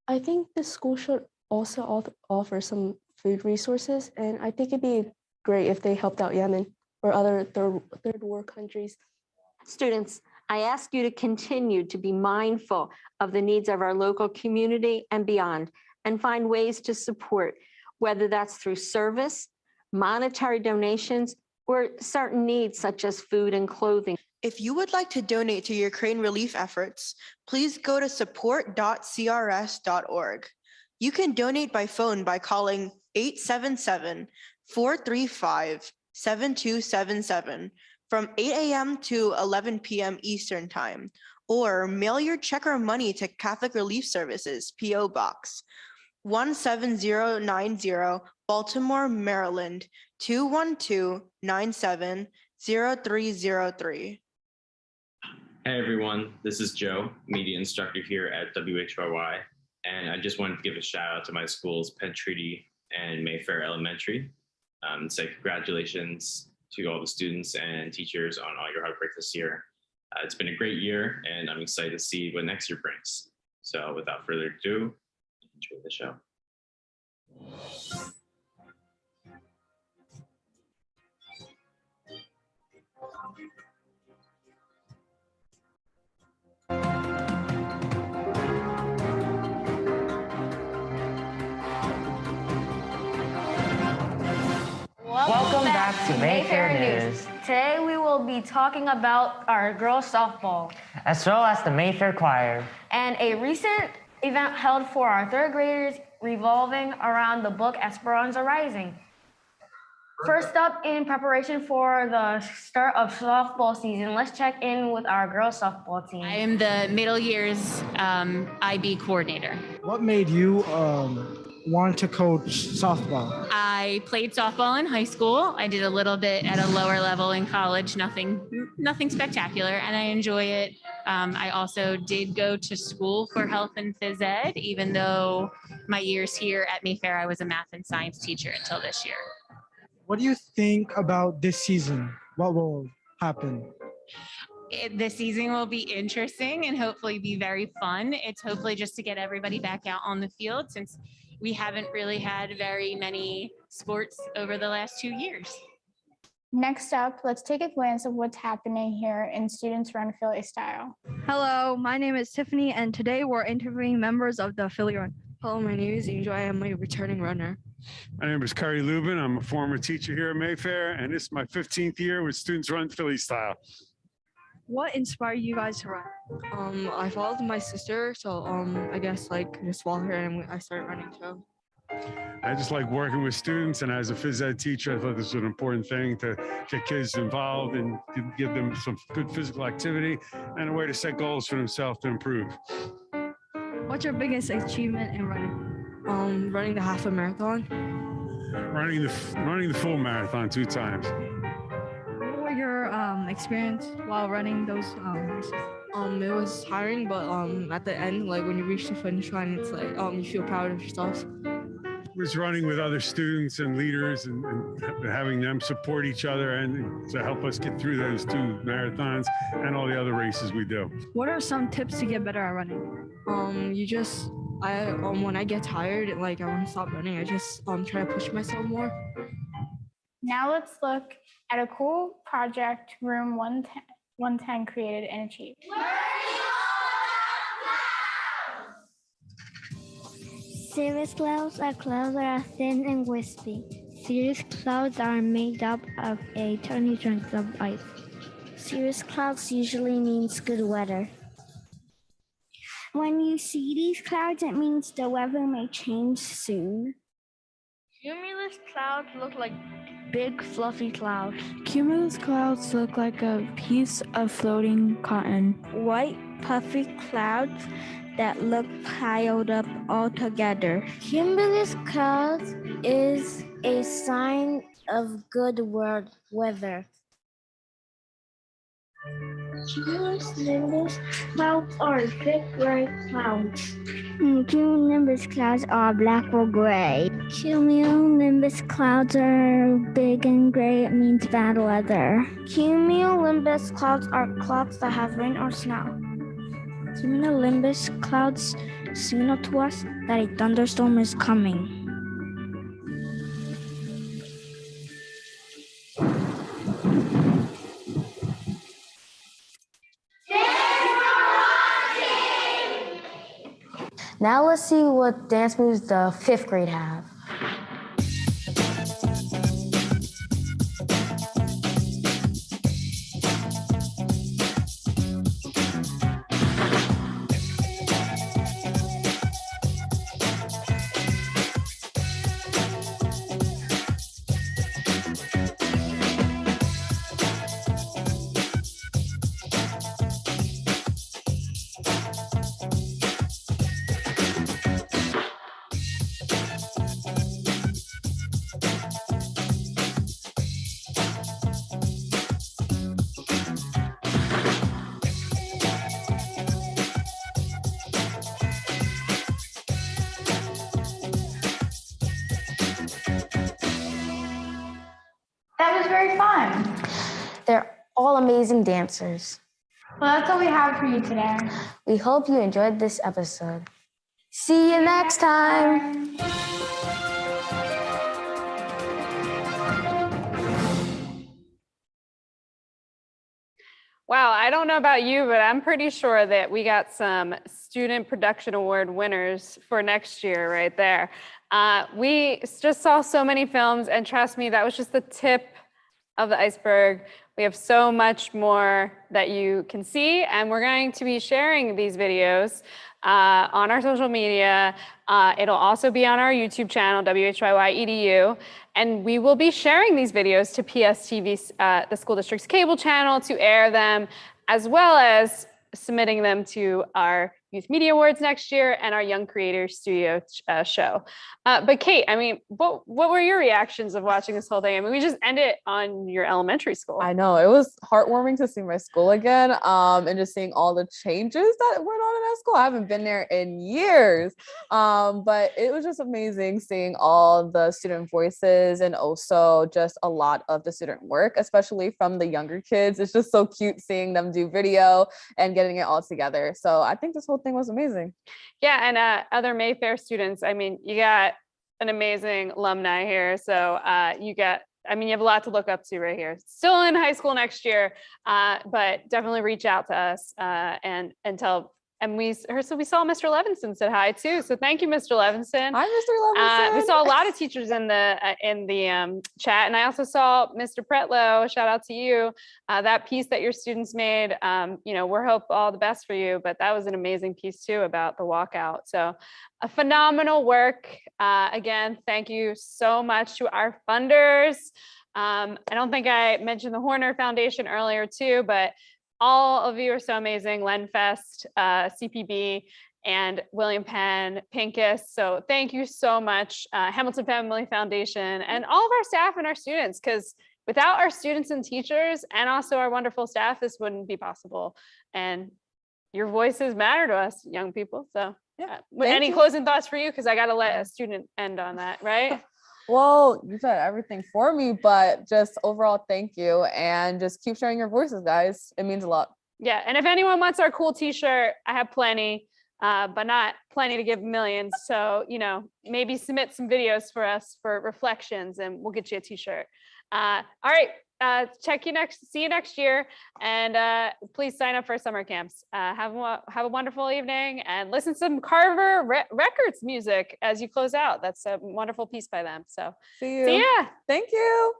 I think the school should also offer some food resources, and I think it'd be great if they helped out Yemen or other third world countries. Students, I ask you to continue to be mindful of the needs of our local community and beyond, and find ways to support, whether that's through service, monetary donations, or certain needs such as food and clothing. If you would like to donate to Ukraine relief efforts, please go to support.crs.org. You can donate by phone by calling 877-435-7277 from 8 a.m. to 11 p.m. Eastern Time, or mail your check or money to Catholic Relief Services, P.O. Box 17090, Baltimore, Maryland 212970303. Hey everyone, this is Joe, media instructor here at WHYY, and I just wanted to give a shout out to my schools, Penn Treaty and Mayfair Elementary. Say congratulations to all the students and teachers on all your hard work this year. It's been a great year, and I'm excited to see what next year brings. So without further ado, enjoy the show. back to Mayfair News. Today we will be talking about our girls softball, as well as the Mayfair Choir, and a recent event held for our third graders revolving around the book Esperanza Rising. First up, in preparation for the start of softball season, let's check in with our girls softball team. I am the middle years IB coordinator. What made you want to coach softball? I played softball in high school. I did a little bit at a lower level in college, nothing spectacular, and I enjoy it. I also did go to school for health and phys ed, even though my years here at Mayfair, I was a math and science teacher until this year. What do you think about this season? What will happen? This season will be interesting and hopefully be very fun. It's hopefully just to get everybody back out on the field, since we haven't really had very many sports over the last 2 years. Next up, let's take a glance of what's happening here in Students Run Philly Style. Hello, my name is Tiffany, and today we're interviewing members of the Philly Run. Hello, my name is Angel. I am a returning runner. My name is Curry Lubin. I'm a former teacher here at Mayfair, and this is my 15th year with Students Run Philly Style. What inspired you guys to run? I followed my sister, so I guess just follow her, and I started running too. I just like working with students, and as a phys ed teacher, I thought this was an important thing to get kids involved and give them some good physical activity and a way to set goals for themselves to improve. What's your biggest achievement in running? Running the half a marathon. Running the full marathon 2 times. What were your experience while running those races? It was tiring, but at the end, when you reach the finish line, it's you feel proud of yourself. Was running with other students and leaders and having them support each other and to help us get through those 2 marathons and all the other races we do. What are some tips to get better at running? When I get tired, I want to stop running, I just try to push myself more. Now let's look at a cool project Room 110 created and achieved. Cirrus clouds are clouds that are thin and wispy. Cirrus clouds are made up of a tiny chunk of ice. Cirrus clouds usually means good weather. When you see these clouds, it means the weather may change soon. Cumulus clouds look like big fluffy clouds. Cumulus clouds look like a piece of floating cotton. White puffy clouds that look piled up all together. Cumulus clouds is a sign of good weather. Cumulonimbus clouds are thick gray clouds. Cumulonimbus clouds are black or gray. Cumulonimbus clouds are big and gray. It means bad weather. Cumulonimbus clouds are clouds that have rain or snow. Cumulonimbus clouds signal to us that a thunderstorm is coming. Now let's see what dance moves the 5th grade have. That was very fun. They're all amazing dancers. Well, that's all we have for you today. We hope you enjoyed this episode. See you next time. Wow, I don't know about you, but I'm pretty sure that we got some Student Production Award winners for next year right there. We just saw so many films, and trust me, that was just the tip of the iceberg. We have so much more that you can see, and we're going to be sharing these videos on our social media. It'll also be on our YouTube channel, WHYY EDU, and we will be sharing these videos to PSTV, the school district's cable channel, to air them, as well as submitting them to our Youth Media Awards next year and our Young Creators Studio show. But Kate, I mean, what were your reactions of watching this whole thing? I mean, we just ended on your elementary school. I know, it was heartwarming to see my school again, and just seeing all the changes that went on in that school. I haven't been there in years, but it was just amazing seeing all the student voices and also just a lot of the student work, especially from the younger kids. It's just so cute seeing them do video and getting it all together. So I think this whole thing was amazing. Yeah, and other Mayfair students, I mean, you got an amazing alumni here. So you have a lot to look up to right here. Still in high school next year, but definitely reach out to us and tell. And we saw Mr. Levinson said hi too. So thank you, Mr. Levinson. Hi, Mr. Levinson. We saw a lot of teachers in the chat, and I also saw Mr. Pretlow. Shout out to you. That piece that your students made. We're hope all the best for you. But that was an amazing piece too about the walkout. So a phenomenal work. Again, thank you so much to our funders. I don't think I mentioned the Horner Foundation earlier too, but all of you are so amazing. Lenfest, CPB, and William Penn, Pincus. So thank you so much, Hamilton Family Foundation, and all of our staff and our students, because without our students and teachers and also our wonderful staff, this wouldn't be possible. And your voices matter to us, young people. So yeah. Any closing thoughts for you? Because I got to let a student end on that, right? Well, you said everything for me, but just overall, thank you. And just keep sharing your voices, guys. It means a lot. Yeah. And if anyone wants our cool t-shirt, I have plenty, but not plenty to give millions. So, maybe submit some videos for us for reflections and we'll get you a t-shirt. All right. See you next year. And please sign up for summer camps. Have a wonderful evening and listen to some Carver Records music as you close out. That's a wonderful piece by them. So see you. See ya. Thank you.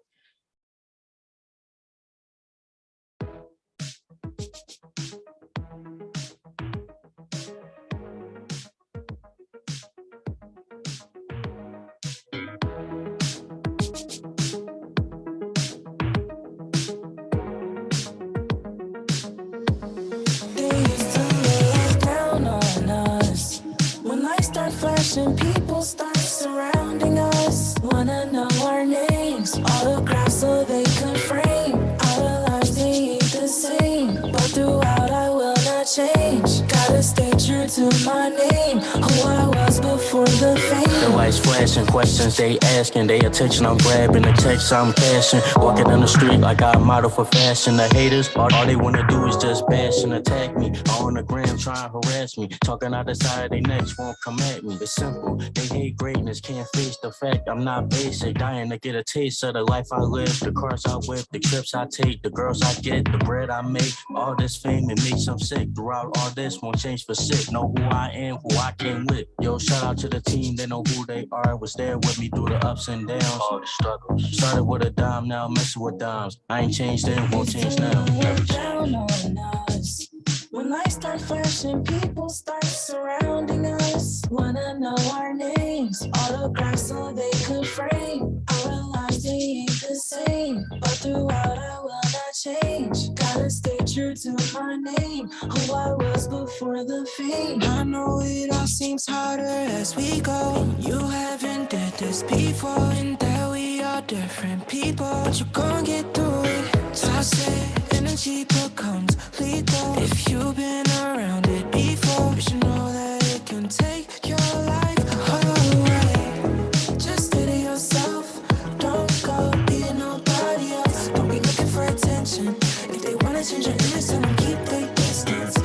Flashing, people start surrounding us. Wanna know our names, autographs so they can frame. Our lives, they ain't the same, but throughout I will not change. Gotta stay true to my name, who I was before the fame. The lights flashing, questions they asking, they attention I'm grabbing, the checks I'm cashing. Walking down the street like I'm a model for fashion. The haters, all they wanna do is just bash and attack me. On the gram trying to harass me, talking out the side of their necks, won't come at me. It's simple, they hate greatness, can't face the fact I'm not basic. Dying to get a taste of the life I live, the cars I whip, the trips I take, the girls I get, the bread I make. All this fame, it makes them sick. Throughout all this, won't change for sick. Know who I am, who I came with. Yo, shout out to the team, they know who they are. Was there with me through the ups and downs. All the struggles. Started with a dime, now messing with dimes. I ain't changed then, won't change now. Down on us. When lights start flashing, people start surrounding us. Wanna know our names, autographs so they could frame. Our lives, they ain't the same, but throughout I will not change. Gotta stay true to my name, who I was before the fame. I know it all seems harder as we go. You haven't did this before, and that we are different people, but you gon' get through it. Toxic energy becomes lethal. If you've been around it before, you should know that it can take your life away. Just stay to yourself, don't go be nobody else. Don't be looking for attention. If they wanna change your image, then keep their distance.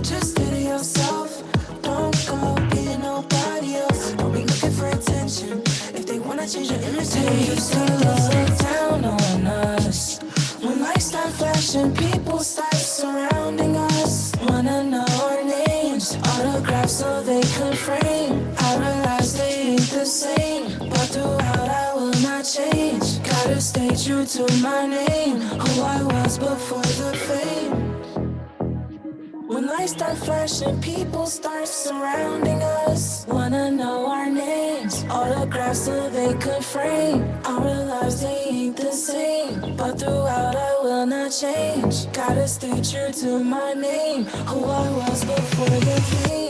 Just stay to yourself, don't go be nobody else. Don't be looking for attention. If they wanna change your image, they used to look down on us. When lights start flashing, people start surrounding us. true to my name, who I was before the fame. When lights start flashing, people start surrounding us. Wanna know our names, autographs so they could frame our lives. They ain't the same, but throughout I will not change. Gotta stay true to my name, who I was before the fame.